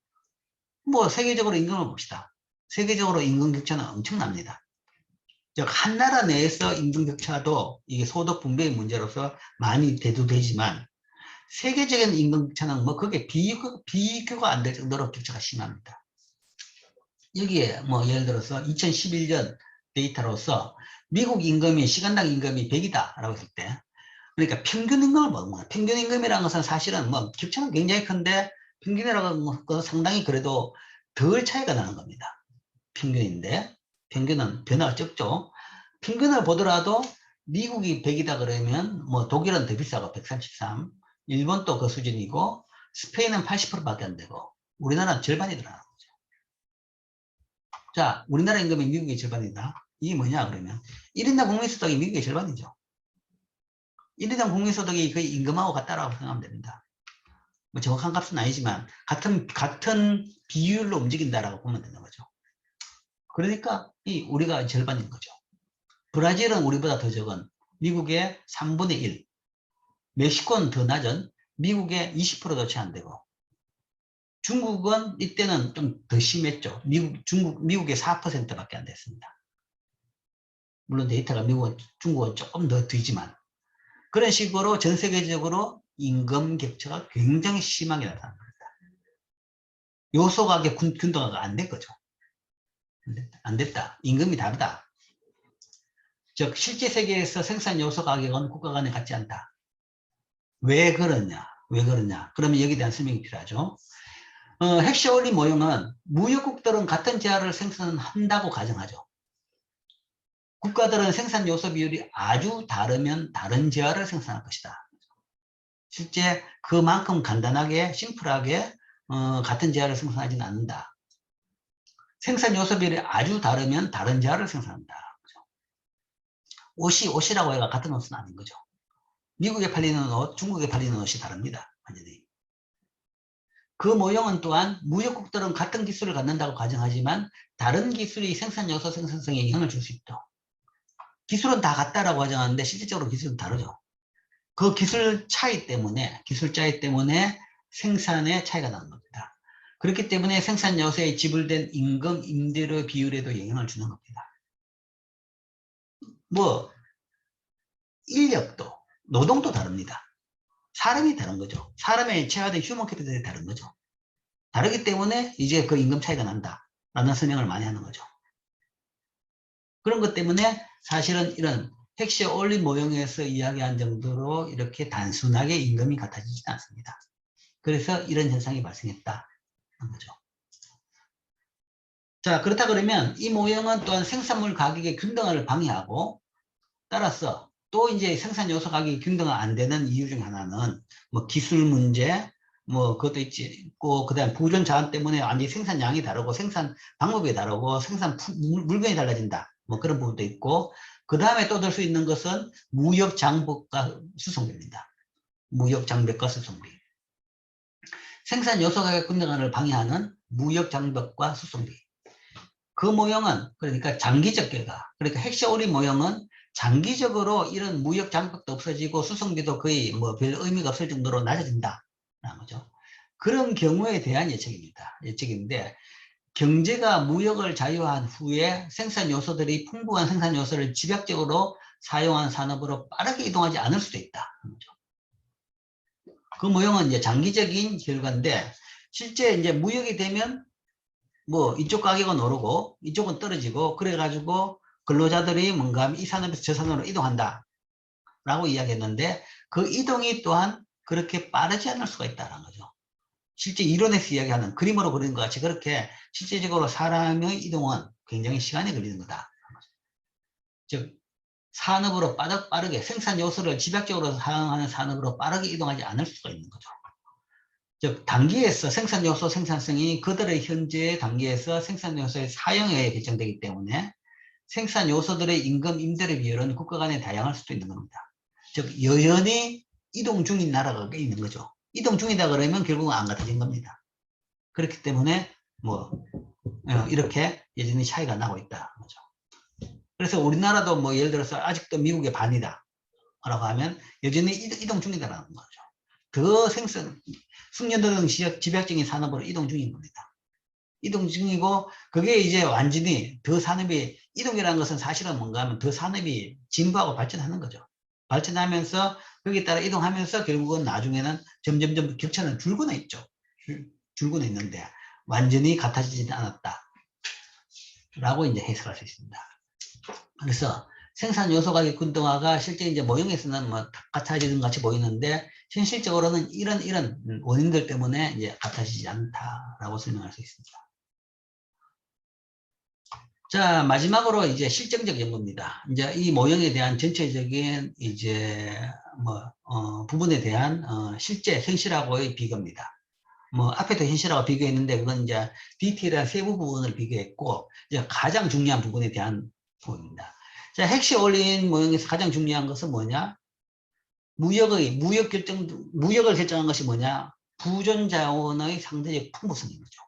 세계적으로 임금을 봅시다. 세계적으로 임금 격차는 엄청납니다. 즉 한 나라 내에서 임금 격차도 이게 소득 분배의 문제로서 많이 대두되지만 세계적인 임금 격차는 그게 비교가 안 될 정도로 격차가 심합니다. 여기에 예를 들어서 2011년 데이터로서 미국 임금이 시간당 임금이 100이다 라고 했을 때 그러니까 평균 임금을 보는 거야. 평균 임금이라는 것은 사실은 격차는 굉장히 큰데 평균이라고 하는 것은 상당히 그래도 덜 차이가 나는 겁니다. 평균인데 평균은 변화가 적죠. 평균을 보더라도 미국이 100이다 그러면 독일은 더 비싸고 133, 일본도 그 수준이고 스페인은 80%밖에 안 되고 우리나라는 절반이더라. 자, 우리나라 임금이 미국의 절반이다. 이게 뭐냐 그러면 1인당 국민소득이 미국의 절반이죠. 1인당 국민소득이 거의 임금하고 같다라고 생각하면 됩니다. 정확한 값은 아니지만 같은 비율로 움직인다라고 보면 되는 거죠. 그러니까 우리가 절반인 거죠. 브라질은 우리보다 더 적은 미국의 3분의 1, 멕시코는 더 낮은 미국의 20%도 채 안 되고 중국은 이때는 좀 더 심했죠. 미국의 4%밖에 안 됐습니다. 물론 데이터가 중국은 조금 더 뒤지만 그런 식으로 전 세계적으로 임금 격차가 굉장히 심하게 나타납니다. 요소 가격 균등화가 안 된 거죠. 안 됐다. 임금이 다르다. 즉 실제 세계에서 생산 요소 가격은 국가 간에 같지 않다. 왜 그러냐? 그러면 여기에 대한 설명이 필요하죠. 헥시올리 모형은 무역국들은 같은 재화를 생산한다고 가정하죠. 국가들은 생산 요소 비율이 아주 다르면 다른 재화를 생산할 것이다. 실제 그만큼 간단하게 심플하게 같은 재화를 생산하지는 않는다. 생산 요소 비율이 아주 다르면 다른 재화를 생산한다. 옷이라고 해가 같은 옷은 아닌 거죠. 미국에 팔리는 옷, 중국에 팔리는 옷이 다릅니다. 완전히. 그 모형은 또한 무역국들은 같은 기술을 갖는다고 가정하지만 다른 기술이 생산 요소 생산성에 영향을 줄 수 있다. 기술은 다 같다라고 가정하는데 실질적으로 기술은 다르죠. 그 기술 차이 때문에 생산의 차이가 나는 겁니다. 그렇기 때문에 생산 요소에 지불된 임금, 임대료 비율에도 영향을 주는 겁니다. 뭐 인력도, 노동도 다릅니다. 사람이 다른 거죠. 사람의 채화된 휴먼 캐피탈이 다른 거죠. 다르기 때문에 이제 그 임금 차이가 난다라는 설명을 많이 하는 거죠. 그런 것 때문에 사실은 이런 헥시어 올린 모형에서 이야기한 정도로 이렇게 단순하게 임금이 같아지지 않습니다. 그래서 이런 현상이 발생했다는 거죠. 자, 그렇다 그러면 이 모형은 또한 생산물 가격의 균등화를 방해하고 따라서 또 이제 생산 요소 가격이 균등화 안 되는 이유 중 하나는 뭐 기술 문제, 뭐 그것도 있고 그다음 보존 자원 때문에 완전히 생산량이 다르고 생산 방법이 다르고 생산 물건이 달라진다. 뭐 그런 부분도 있고 그 다음에 또 들 수 있는 것은 무역 장벽과 수송비입니다. 무역 장벽과 수송비. 생산 요소 가격 균등화를 방해하는 무역 장벽과 수송비. 그 모형은 그러니까 장기적 결과. 그러니까 헥시오리 모형은 장기적으로 이런 무역 장벽도 없어지고 수송비도 거의 뭐 별 의미가 없을 정도로 낮아진다는 거죠. 그런 경우에 대한 예측입니다. 예측인데 경제가 무역을 자유화한 후에 생산 요소들이 풍부한 생산 요소를 집약적으로 사용한 산업으로 빠르게 이동하지 않을 수도 있다. 그 모형은 이제 장기적인 결과인데 실제 이제 무역이 되면 뭐 이쪽 가격은 오르고 이쪽은 떨어지고 그래가지고 근로자들이 뭔가 이 산업에서 저 산업으로 이동한다 라고 이야기했는데 그 이동이 또한 그렇게 빠르지 않을 수가 있다는 거죠. 실제 이론에서 이야기하는 그림으로 그리는 것 같이 그렇게 실제적으로 사람의 이동은 굉장히 시간이 걸리는 거다. 즉 산업으로 빠르게 생산 요소를 집약적으로 사용하는 산업으로 빠르게 이동하지 않을 수가 있는 거죠. 즉 단기에서 생산 요소 생산성이 그들의 현재 단계에서 생산 요소의 사용에 의해 결정되기 때문에 생산 요소들의 임금, 임대료 비율은 국가 간에 다양할 수도 있는 겁니다. 즉 여전히 이동 중인 나라가 꽤 있는 거죠. 이동 중이다 그러면 결국은 안 같아진 겁니다. 그렇기 때문에 뭐 이렇게 여전히 차이가 나고 있다는 거죠. 그래서 우리나라도 뭐 예를 들어서 아직도 미국의 반이다 라고 하면 여전히 이동 중이다라는 거죠. 더 숙련도 등 집약적인 산업으로 이동 중인 겁니다. 이동 중이고 그게 이제 완전히 더 산업이 이동이라는 것은 사실은 뭔가 하면 더 산업이 진보하고 발전하는 거죠. 발전하면서 거기에 따라 이동하면서 결국은 나중에는 점점점 격차는 줄고는 있죠. 줄고는 있는데 완전히 같아지지는 않았다 라고 이제 해석할 수 있습니다. 그래서 생산 요소 가격 균등화가 실제 이제 모형에서는 뭐 같아지는 것 같이 보이는데 현실적으로는 이런 원인들 때문에 이제 같아지지 않다라고 설명할 수 있습니다. 자, 마지막으로 이제 실증적 연구입니다. 이제 이 모형에 대한 전체적인 이제 부분에 대한 실제 현실하고의 비교입니다. 뭐 앞에도 현실하고 비교했는데 그건 이제 디테일한 세부 부분을 비교했고 이제 가장 중요한 부분에 대한 부분입니다. 자, 핵시 올린 모형에서 가장 중요한 것은 뭐냐? 무역을 결정한 것이 뭐냐? 부존 자원의 상대적 풍부성인 거죠.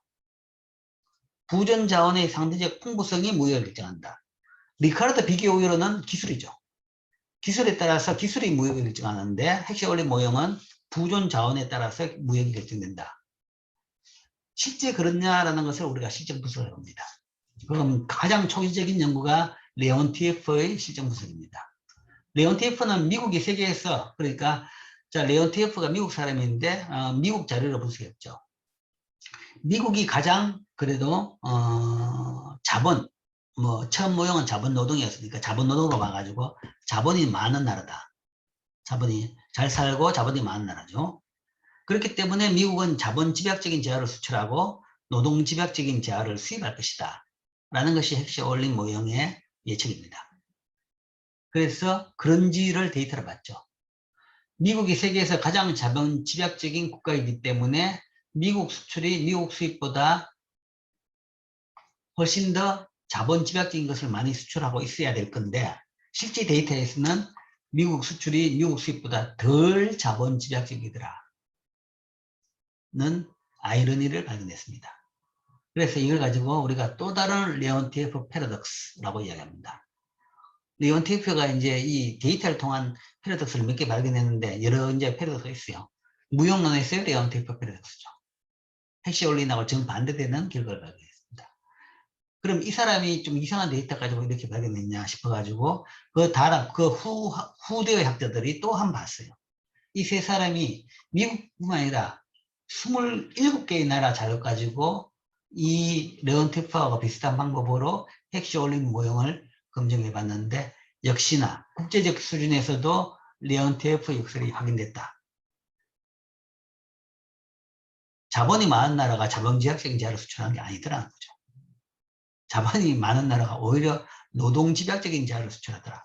부존 자원의 상대적 풍부성이 무역을 결정한다. 리카르트 비교 우열은 기술이죠. 기술에 따라서 기술이 무역을 결정하는데 핵시 올린 모형은 부존 자원에 따라서 무역이 결정된다. 실제 그렇냐라는 것을 우리가 실증 분석을 해봅니다. 그럼 가장 초기적인 연구가 레온티에프의 실증 분석입니다. 레온티에프는 미국이 세계에서 그러니까 레온티에프가 미국 사람인데 미국 자료를 분석했죠. 미국이 가장 그래도 자본 처음 모형은 자본 노동이었으니까 자본 노동으로 봐가지고 자본이 많은 나라다. 자본이 잘 살고 자본이 많은 나라죠. 그렇기 때문에 미국은 자본 집약적인 재화를 수출하고 노동 집약적인 재화를 수입할 것이다. 라는 것이 핵시 올린 모형의 예측입니다. 그래서 그런지를 데이터를 봤죠. 미국이 세계에서 가장 자본 집약적인 국가이기 때문에 미국 수출이 미국 수입보다 훨씬 더 자본 집약적인 것을 많이 수출하고 있어야 될 건데 실제 데이터에서는 미국 수출이 미국 수입보다 덜 자본 집약적이더라. 는 아이러니를 발견했습니다. 그래서 이걸 가지고 우리가 또 다른 레온티에프 패러독스라고 이야기합니다. 레온티에프가 이제 이 데이터를 통한 패러독스를 몇 개 발견했는데 여러 이제 패러독스가 있어요. 무용론에서의 레온티에프 패러독스죠. 핵시올린하고 정반대되는 결과를 발견했습니다. 그럼 이 사람이 좀 이상한 데이터 가지고 이렇게 발견했냐 싶어가지고 그 후대의 학자들이 또 한 번 봤어요. 이 세 사람이 미국뿐만 아니라 27개의 나라 자료 가지고 이 레온티에프하고 비슷한 방법으로 핵시올린 모형을 검증해 봤는데 역시나 국제적 수준에서도 레온티에프 역설이 확인됐다. 자본이 많은 나라가 자본집약적인 자료를 수출하는 게 아니더라는 거죠. 자본이 많은 나라가 오히려 노동집약적인 자료를 수출하더라.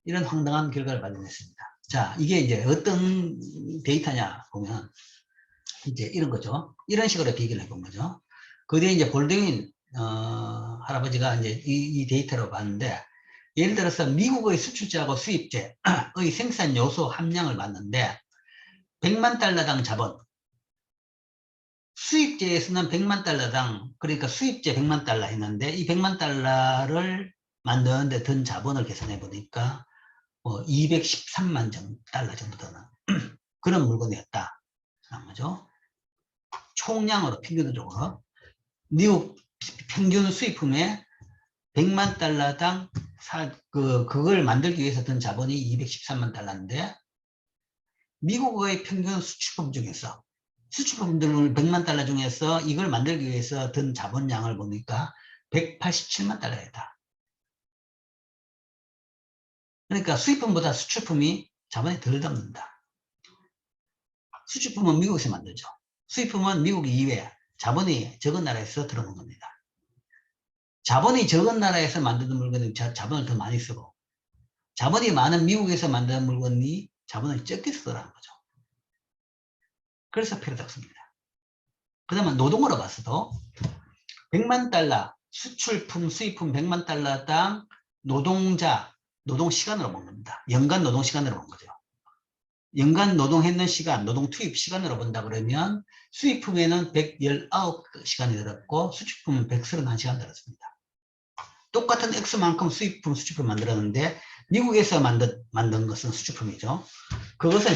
이런 황당한 결과를 발견했습니다. 자, 이게 이제 어떤 데이터냐 보면 이제 이런 거죠. 이런 식으로 비교를 해본 거죠. 그 뒤에 이제 볼드윈 할아버지가 이제 이 데이터로 봤는데, 예를 들어서 미국의 수출자하고 수입제의 생산 요소 함량을 봤는데 100만 달러당 자본, 수입제에서는 100만 달러당, 그러니까 수입제 100만 달러 했는데 이 100만 달러를 만드는데 든 자본을 계산해 보니까 213만 달러 정도 드는 그런 물건이었다. 라는 거죠. 총량으로 평균적으로 미국 평균 수입품의 100만 달러당 그걸 만들기 위해서 든 자본이 213만 달러인데 미국의 평균 수출품 중에서 수출품들 100만 달러 중에서 이걸 만들기 위해서 든 자본량을 보니까 187만 달러였다. 그러니까 수입품보다 수출품이 자본이 덜 담는다. 수출품은 미국에서 만들죠. 수입품은 미국 이외에 자본이 적은 나라에서 들어오는 겁니다. 자본이 적은 나라에서 만드는 물건은 자본을 더 많이 쓰고 자본이 많은 미국에서 만드는 물건이 자본을 적게 쓰더라는 거죠. 그래서 패러독스입니다. 그 다음에 노동으로 봤어도 100만 달러 수출품 수입품 100만 달러당 노동자 노동시간으로 본 겁니다. 연간 노동시간으로 본 거죠. 연간 노동했는 시간, 노동 투입 시간으로 본다 그러면 수입품에는 119시간이 들었고 수출품은 131시간 들었습니다. 똑같은 X만큼 수입품, 수출품 만들었는데 미국에서 만든 것은 수출품이죠. 그것은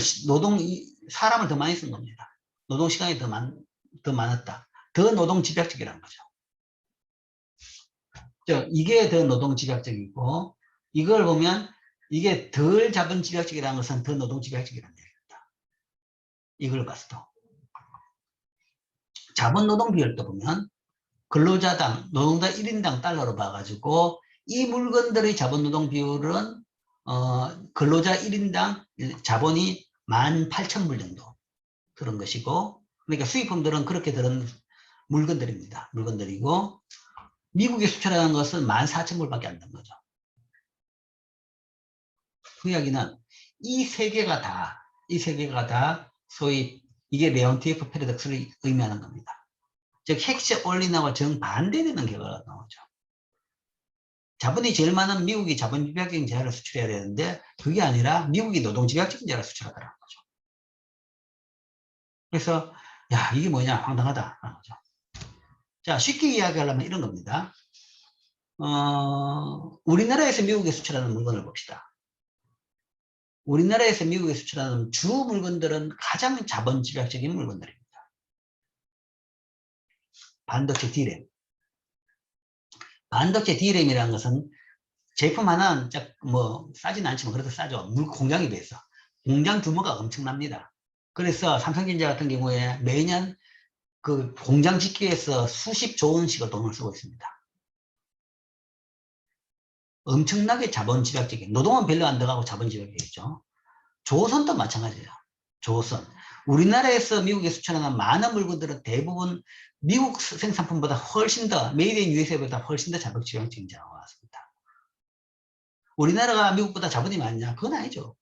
사람을 더 많이 쓴 겁니다. 노동시간이 더 많았다. 더 노동집약적이라는 거죠. 이게 더 노동집약적이고 이걸 보면 이게 덜 자본집약적이라는 것은 더 노동집약적이라는 얘기입니다. 이걸 봤어도. 자본노동 비율도 보면 근로자당, 노동자 1인당 달러로 봐가지고 이 물건들의 자본노동 비율은 근로자 1인당 자본이 18,000불 정도 그런 것이고 그러니까 수입품들은 그렇게 들은 물건들입니다. 물건들이고 미국에 수출하는 것은 14,000불밖에 안 되는 거죠. 그 이야기는 이 세 개가 다 소위 이게 레온티에프 패러독스를 의미하는 겁니다. 즉 핵시올린하고 정반대되는 결과가 나오죠. 자본이 제일 많은 미국이 자본집약적인 자료를 수출해야 되는데 그게 아니라 미국이 노동집약적인 자료를 수출하더라는 거죠. 그래서 야 이게 뭐냐 황당하다 라는 거죠. 자 쉽게 이야기하려면 이런 겁니다. 우리나라에서 미국에 수출하는 물건을 봅시다. 우리나라에서 미국에 수출하는 주 물건들은 가장 자본집약적인 물건들입니다. 반도체 D램. 반도체 D램이라는 것은 제품 하나는 뭐 싸진 않지만 그래도 싸죠. 공장에 비해서. 공장 규모가 엄청납니다. 그래서 삼성전자 같은 경우에 매년 그 공장 짓기 위해서 수십조 원씩을 돈을 쓰고 있습니다. 엄청나게 자본집약적인, 노동은 별로 안 들어가고 자본집약이겠죠. 조선도 마찬가지예요. 조선. 우리나라에서 미국에 수출하는 많은 물건들은 대부분 미국 생산품보다 훨씬 더, 메이드 인 USA보다 훨씬 더 자본집약적인 자가 나왔습니다. 우리나라가 미국보다 자본이 많냐? 그건 아니죠.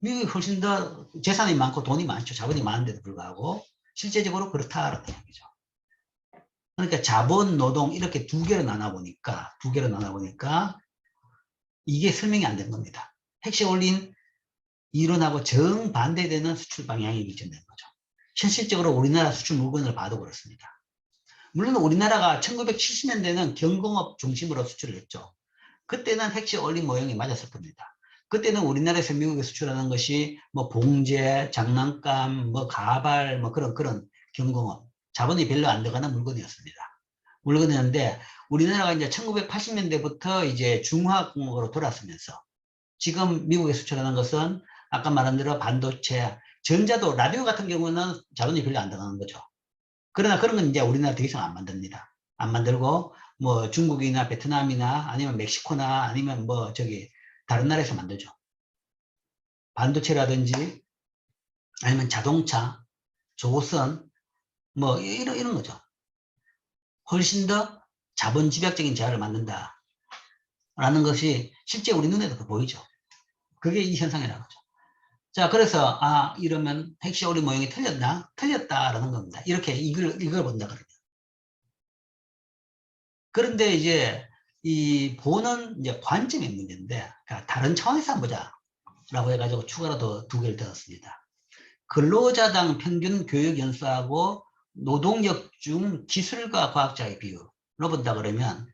미국이 훨씬 더 재산이 많고 돈이 많죠. 자본이 많은데도 불구하고 실제적으로 그렇다라는 얘기죠. 그러니까 자본, 노동 이렇게 두 개로 나눠보니까 이게 설명이 안 된 겁니다. 핵시 올린 이론하고 정반대되는 수출 방향이 결정된 거죠. 현실적으로 우리나라 수출 물건을 봐도 그렇습니다. 물론 우리나라가 1970년대는 경공업 중심으로 수출을 했죠. 그때는 핵시 올린 모형이 맞았을 겁니다. 그때는 우리나라에서 미국에 수출하는 것이 뭐 봉제, 장난감, 뭐 가발, 뭐 그런 경공업, 자본이 별로 안 들어가는 물건이었는데 우리나라가 이제 1980년대부터 이제 중화공업으로 돌아서면서 지금 미국에 수출하는 것은 아까 말한 대로 반도체, 전자도 라디오 같은 경우는 자본이 별로 안 들어가는 거죠. 그러나 그런 건 이제 우리나라 더 이상 안 만듭니다. 안 만들고 뭐 중국이나 베트남이나 아니면 멕시코나 아니면 뭐 저기 다른 나라에서 만들죠. 반도체라든지 아니면 자동차, 조선 뭐 이런 거죠. 훨씬 더 자본 집약적인 재화를 만든다라는 것이 실제 우리 눈에도 보이죠. 그게 이 현상이라고 하죠. 자, 그래서 이러면 핵시 오리 모형이 틀렸나? 틀렸다라는 겁니다. 이렇게 이걸 본다 그러면. 그런데 이제 이 보는 이제 관점의 문제인데, 그러니까 다른 차원에서 한번 보자라고 해가지고 추가로 두 개를 들었습니다. 근로자당 평균 교육 연수하고 노동력 중 기술과 과학자의 비율로 본다 그러면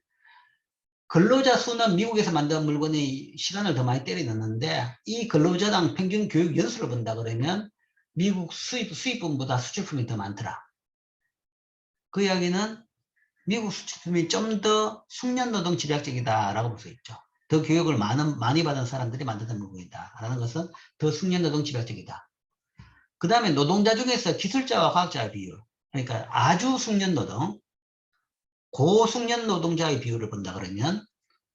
근로자 수는 미국에서 만든 물건이 시간을 더 많이 때려 넣는데 이 근로자당 평균 교육 연수를 본다 그러면 미국 수입품보다 수출품이 더 많더라. 그 이야기는 미국 수출품이 좀 더 숙련노동 집약적이다라고 볼 수 있죠. 더 교육을 많이 받은 사람들이 만드는 물건이다라는 것은 더 숙련노동 집약적이다. 그 다음에 노동자 중에서 기술자와 과학자의 비율, 그러니까 아주 숙련노동, 고숙련 노동자의 비율을 본다 그러면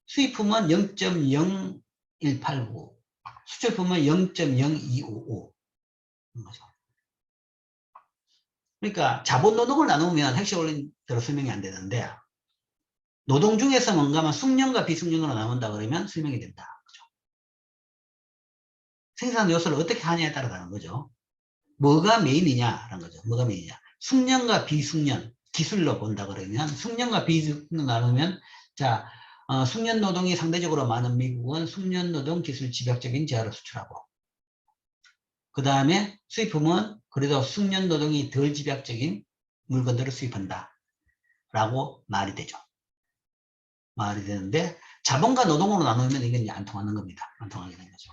수입품은 0.0189, 수출품은 0.0255. 그러니까 자본노동을 나누면 핵심 원리대로 설명이 안 되는데 노동 중에서 뭔가만 숙련과 비숙련으로 나눈다 그러면 설명이 된다. 그죠? 생산 요소를 어떻게 하냐에 따라 다른 거죠. 뭐가 메인이냐라는 거죠. 뭐가 메인이냐. 숙련과 비숙련, 기술로 본다 그러면 숙련과 비숙련 나누면 자, 숙련 노동이 상대적으로 많은 미국은 숙련 노동 기술 집약적인 재화를 수출하고 그 다음에 수입품은 그래도 숙련 노동이 덜 집약적인 물건들을 수입한다 라고 말이 되죠. 말이 되는데 자본과 노동으로 나누면 이건 이제 안 통하는 겁니다. 안 통하게 되는 거죠.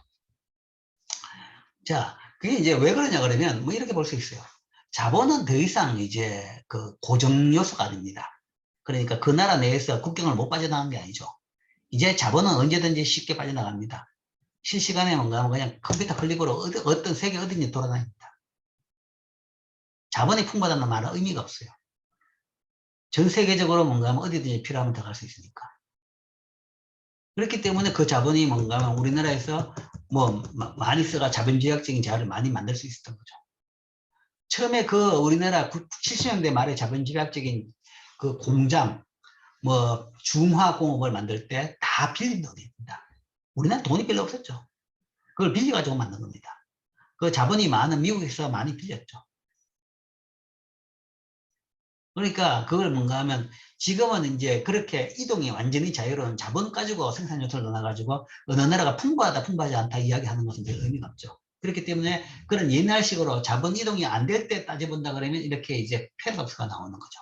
자, 그게 이제 왜 그러냐 그러면 뭐 이렇게 볼 수 있어요. 자본은 더 이상 이제 그 고정 요소가 아닙니다. 그러니까 그 나라 내에서 국경을 못 빠져나가는 게 아니죠. 이제 자본은 언제든지 쉽게 빠져나갑니다. 실시간에 뭔가 하면 그냥 컴퓨터 클릭으로 어떤 세계 어디든지 돌아다닙니다. 자본이 풍부하다는 말은 의미가 없어요. 전 세계적으로 뭔가 하면 어디든지 필요하면 더 갈 수 있으니까. 그렇기 때문에 그 자본이 뭔가 하면 우리나라에서 뭐 많이 써가 자본지역적인 재화를 많이 만들 수 있었던 거죠. 처음에 그 우리나라 70년대 말에 자본지역적인 그 공장, 뭐 중화공업을 만들 때 다 빌린 돈입니다. 우리나라 돈이 별로 없었죠. 그걸 빌려가지고 만든 겁니다. 그 자본이 많은 미국에서 많이 빌렸죠. 그러니까 그걸 뭔가 하면 지금은 이제 그렇게 이동이 완전히 자유로운 자본 가지고 생산 요소를 넣어가지고 어느 나라가 풍부하다 풍부하지 않다 이야기하는 것은 별 의미가 없죠. 그렇기 때문에 그런 옛날식으로 자본 이동이 안 될 때 따져본다 그러면 이렇게 이제 패러독스가 나오는 거죠.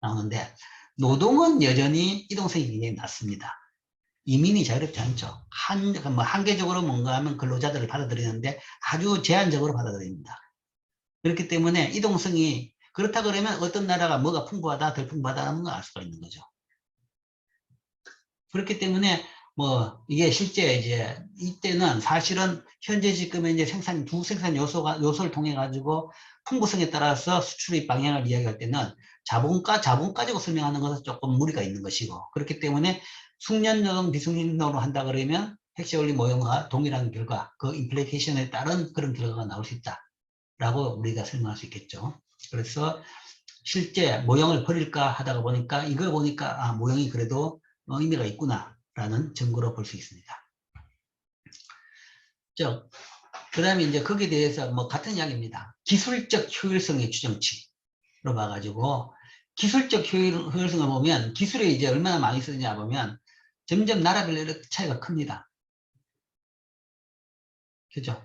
나오는데 노동은 여전히 이동성이 굉장히 낮습니다. 이민이 자유롭지 않죠. 한계적으로 뭔가 하면 근로자들을 받아들이는데 아주 제한적으로 받아들입니다. 그렇기 때문에 이동성이 그렇다 그러면 어떤 나라가 뭐가 풍부하다 덜 풍부하다는 걸 알 수가 있는 거죠. 그렇기 때문에 뭐 이게 실제 이제 이때는 사실은 현재 지금의 이제 두 생산 요소를 통해 가지고 풍부성에 따라서 수출의 방향을 이야기할 때는 자본 가지고 설명하는 것은 조금 무리가 있는 것이고 그렇기 때문에 숙련노동 비숙련노동으로 한다 그러면 핵시올리 모형과 동일한 결과 그 임플리케이션에 따른 그런 결과가 나올 수 있다라고 우리가 설명할 수 있겠죠. 그래서 실제 모형을 버릴까 하다가 보니까 이걸 보니까 모형이 그래도 의미가 있구나라는 증거로 볼 수 있습니다. 그 다음에 이제 거기에 대해서 뭐 같은 이야기입니다. 기술적 효율성의 추정치로 봐가지고 기술적 효율성을 보면 기술이 이제 얼마나 많이 쓰느냐 보면 점점 나라별로 이렇게 차이가 큽니다. 그죠?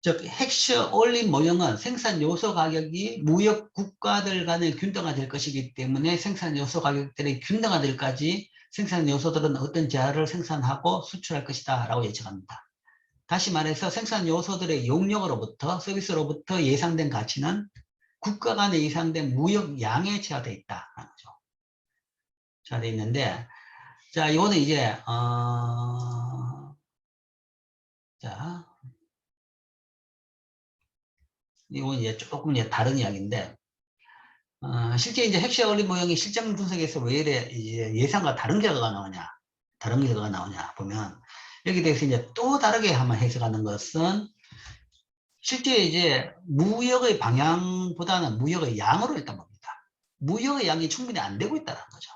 즉 핵심 올린 모형은 생산 요소 가격이 무역 국가들 간의 균등화될 것이기 때문에 생산 요소 가격들이 균등화될까지 생산 요소들은 어떤 재화를 생산하고 수출할 것이다 라고 예측합니다. 다시 말해서 생산 요소들의 용역으로부터 서비스로부터 예상된 가치는 국가 간에 예상된 무역 양에 제한되어 있다라는 거죠. 제한되어 있는데, 자, 이거는 이제 자, 이건 이제 조금 이제 다른 이야기인데, 실제 이제 핵심 올린 모형이 실장 분석에서 왜 이래 이제 예상과 다른 결과가 나오냐, 다른 결과가 나오냐 보면 여기 대해서 이제 또 다르게 한번 해석하는 것은 실제 이제 무역의 방향보다는 무역의 양으로 일단 봅니다. 무역의 양이 충분히 안 되고 있다는 거죠.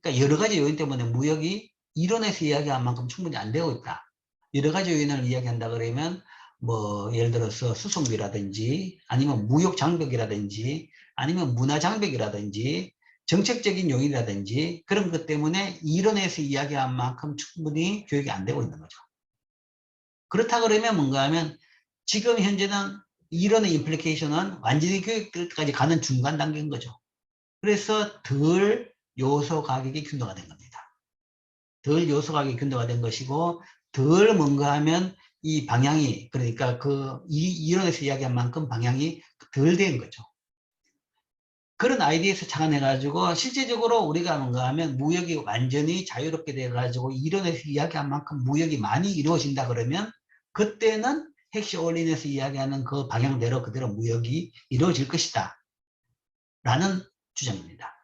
그러니까 여러 가지 요인 때문에 무역이 이론에서 이야기한 만큼 충분히 안 되고 있다. 여러 가지 요인을 이야기한다 그러면 뭐 예를 들어서 수송비라든지 아니면 무역 장벽이라든지 아니면 문화 장벽이라든지 정책적인 요인이라든지 그런 것 때문에 이론에서 이야기한 만큼 충분히 교육이 안 되고 있는 거죠. 그렇다 그러면 뭔가 하면 지금 현재는 이론의 임플리케이션은 완전히 교육까지 가는 중간 단계인 거죠. 그래서 덜 요소 가격이 균등화된 겁니다. 덜 요소 가격이 균등화된 것이고 덜 뭔가 하면 이 방향이 그러니까 이론에서 이야기한 만큼 방향이 덜 된 거죠. 그런 아이디어에서 착안해가지고 실제적으로 우리가 뭔가 하면 무역이 완전히 자유롭게 돼가지고 이론에서 이야기한 만큼 무역이 많이 이루어진다 그러면 그때는 핵심 올인에서 이야기하는 그 방향대로 그대로 무역이 이루어질 것이다 라는 주장입니다.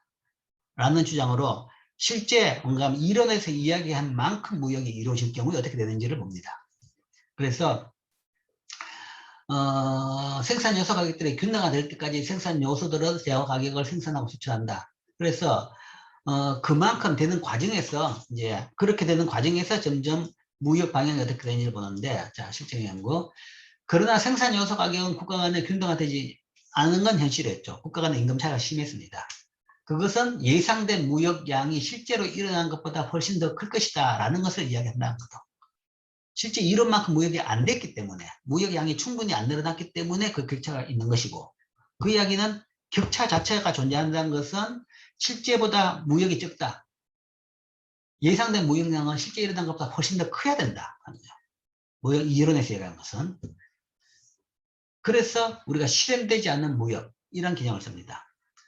라는 주장으로 실제 뭔가 이론에서 이야기한 만큼 무역이 이루어질 경우에 어떻게 되는지를 봅니다. 그래서 생산 요소 가격들이 균등화될 때까지 생산 요소들은 제어 가격을 생산하고 수출한다. 그래서 그만큼 되는 과정에서 이제 그렇게 되는 과정에서 점점 무역 방향이 어떻게 되는지를 보는데, 자 실제 연구. 그러나 생산 요소 가격은 국가 간에 균등화되지 않은 건 현실이었죠. 국가 간의 임금 차이가 심했습니다. 그것은 예상된 무역량이 실제로 일어난 것보다 훨씬 더 클 것이다 라는 것을 이야기한다는 거죠. 실제 이런만큼 무역이 안 됐기 때문에 무역량이 충분히 안 늘어났기 때문에 그 격차가 있는 것이고 그 이야기는 격차 자체가 존재한다는 것은 실제보다 무역이 적다. 예상된 무역량은 실제 일어난 것보다 훨씬 더 커야 된다. 무역 이론에서 얘기하는 것은. 그래서 우리가 실현되지 않는 무역 이런 개념을 씁니다.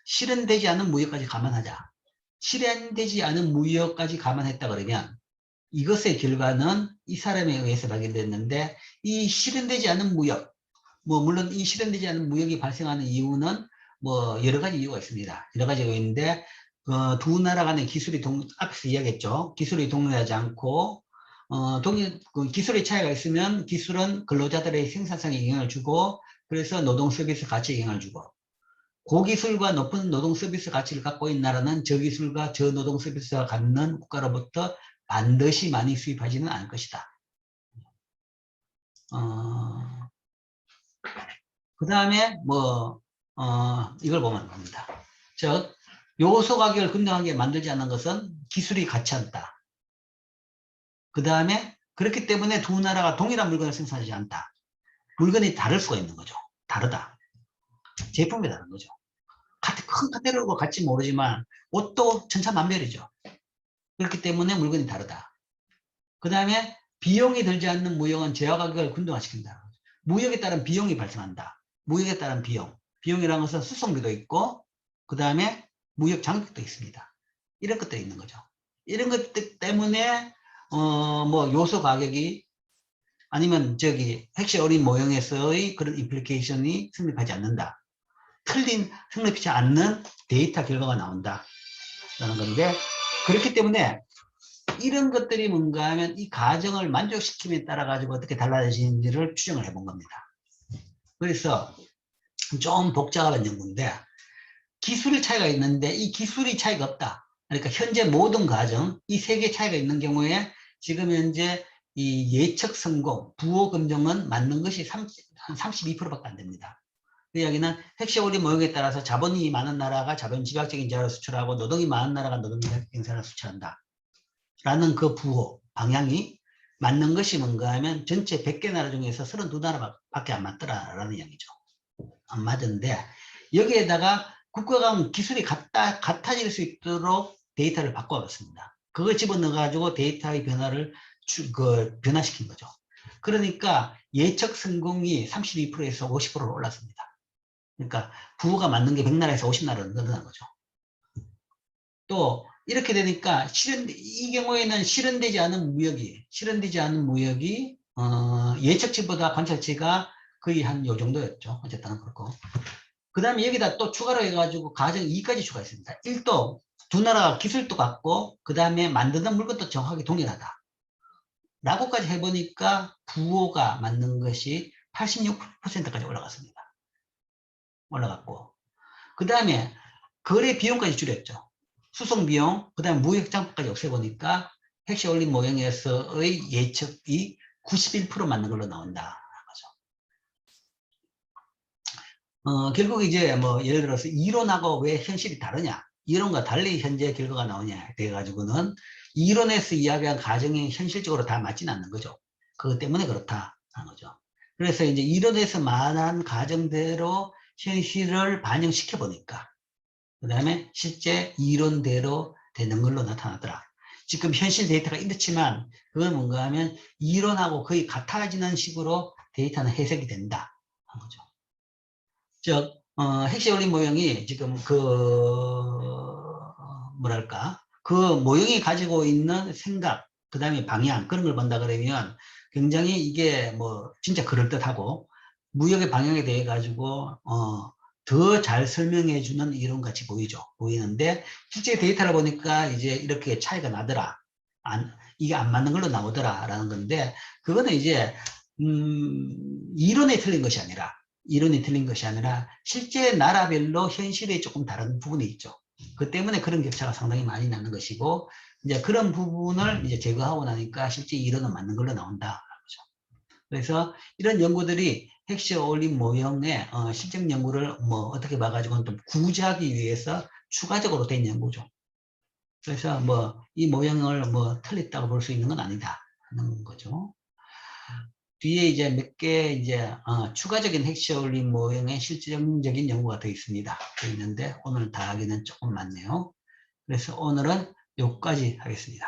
실현되지 않은 무역까지 감안하자. 실현되지 않은 무역까지 감안했다 그러면 이것의 결과는 이 사람에 의해서 발견됐는데 이 실현되지 않은 무역, 뭐 물론 이 실현되지 않은 무역이 발생하는 이유는 뭐 여러 가지 이유가 있습니다. 여러 가지가 있는데 두 나라 간의 기술이 앞에서 이야기했죠. 기술이 동일하지 않고 기술의 차이가 있으면 기술은 근로자들의 생산성에 영향을 주고 그래서 노동 서비스 가치에 영향을 주고 고기술과 높은 노동 서비스 가치를 갖고 있는 나라는 저기술과 저노동 서비스가 갖는 국가로부터 반드시 많이 수입하지는 않을 것이다. 그 다음에 이걸 보면 됩니다. 즉 요소 가격을 균등하게 만들지 않는 것은 기술이 같지 않다. 그 다음에 그렇기 때문에 두 나라가 동일한 물건을 생산하지 않다. 물건이 다를 수가 있는 거죠. 다르다. 제품이 다른 거죠. 큰 카테고리고 같지 모르지만 옷도 천차만별이죠. 그렇기 때문에 물건이 다르다. 그 다음에 비용이 들지 않는 무역은 제화 가격을 균등화시킨다. 무역에 따른 비용이 발생한다. 무역에 따른 비용. 비용이라는 것은 수송비도 있고 그 다음에 무역 장벽도 있습니다. 이런 것들이 있는 거죠. 이런 것들 때문에 요소 가격이 아니면 핵심 어린 모형에서의 그런 임플리케이션이 성립하지 않는다. 성립하지 않는 데이터 결과가 나온다. 라는 건데 그렇기 때문에 이런 것들이 뭔가 하면 이 가정을 만족시킴에 따라 가지고 어떻게 달라지는지를 추정을 해본 겁니다. 그래서 좀 복잡한 연구인데 기술의 차이가 있는데 이 기술이 차이가 없다. 그러니까 현재 모든 가정 이 세 개 차이가 있는 경우에 지금 현재 이 예측 성공, 부호 검증은 맞는 것이 한 32%밖에 안 됩니다. 그 이야기는 핵심 우리 모형에 따라서 자본이 많은 나라가 자본 집약적인 자를 수출하고 노동이 많은 나라가 노동 집약적인 자를 수출한다. 라는 그 부호 방향이 맞는 것이 뭔가 하면 전체 100개 나라 중에서 32나라밖에 안 맞더라라는 이야기죠. 안 맞은데 여기에다가 국가 간 기술이 같아질 수 있도록 데이터를 바꿔봤습니다. 그걸 집어넣어 가지고 데이터의 변화를 변화시킨 거죠. 그러니까 예측 성공이 32%에서 50%로 올랐습니다. 그러니까 부호가 맞는 게 100나라에서 50나라로 늘어난 거죠. 또 이렇게 되니까 이 경우에는 실현되지 않은 무역이 예측치보다 관찰치가 거의 한 요 정도였죠. 어쨌든 그렇고. 그 다음에 여기다 또 추가로 해가지고 가정 2까지 추가했습니다. 1도 두 나라가 기술도 같고 그 다음에 만드는 물건도 정확하게 동일하다. 라고까지 해보니까 부호가 맞는 것이 86%까지 올라갔습니다. 올라갔고 그 다음에 거래 비용까지 줄였죠. 수송 비용, 그 다음에 무역 장부까지 없애보니까 핵시 올린 모형에서의 예측이 91% 맞는 걸로 나온다. 결국 이제 뭐 예를 들어서 이론하고 왜 현실이 다르냐, 이론과 달리 현재 결과가 나오냐 돼가지고는 이론에서 이야기한 가정이 현실적으로 다 맞지는 않는 거죠. 그것 때문에 그렇다 하는 거죠. 그래서 이제 이론에서 말한 가정대로 현실을 반영시켜 보니까 그 다음에 실제 이론대로 되는 걸로 나타나더라. 지금 현실 데이터가 이렇지만 그건 뭔가 하면 이론하고 거의 같아지는 식으로 데이터는 해석이 된다 하는 거죠. 즉 핵시 올린 모형이 지금 뭐랄까 그 모형이 가지고 있는 생각 그 다음에 방향 그런 걸 본다 그러면 굉장히 이게 뭐 진짜 그럴듯하고 무역의 방향에 대해 가지고 더 잘 설명해 주는 이론 같이 보이는데 실제 데이터를 보니까 이제 이렇게 차이가 나더라. 이게 안 맞는 걸로 나오더라 라는 건데 그거는 이제 이론이 틀린 것이 아니라 실제 나라별로 현실이 조금 다른 부분이 있죠. 그 때문에 그런 격차가 상당히 많이 나는 것이고 이제 그런 부분을 이제 제거하고 나니까 실제 이론은 맞는 걸로 나온다. 그래서 이런 연구들이 핵시 어울린 모형의 실증 연구를 뭐 어떻게 봐가지고 좀 구제하기 위해서 추가적으로 된 연구죠. 그래서 뭐 이 모형을 뭐 틀렸다고 볼 수 있는 건 아니다 하는 거죠. 뒤에 이제 몇 개 이제 추가적인 핵시 어울린 모형의 실질적인 연구가 더 있습니다. 더 있는데 오늘 다 하기는 조금 많네요. 그래서 오늘은 여기까지 하겠습니다.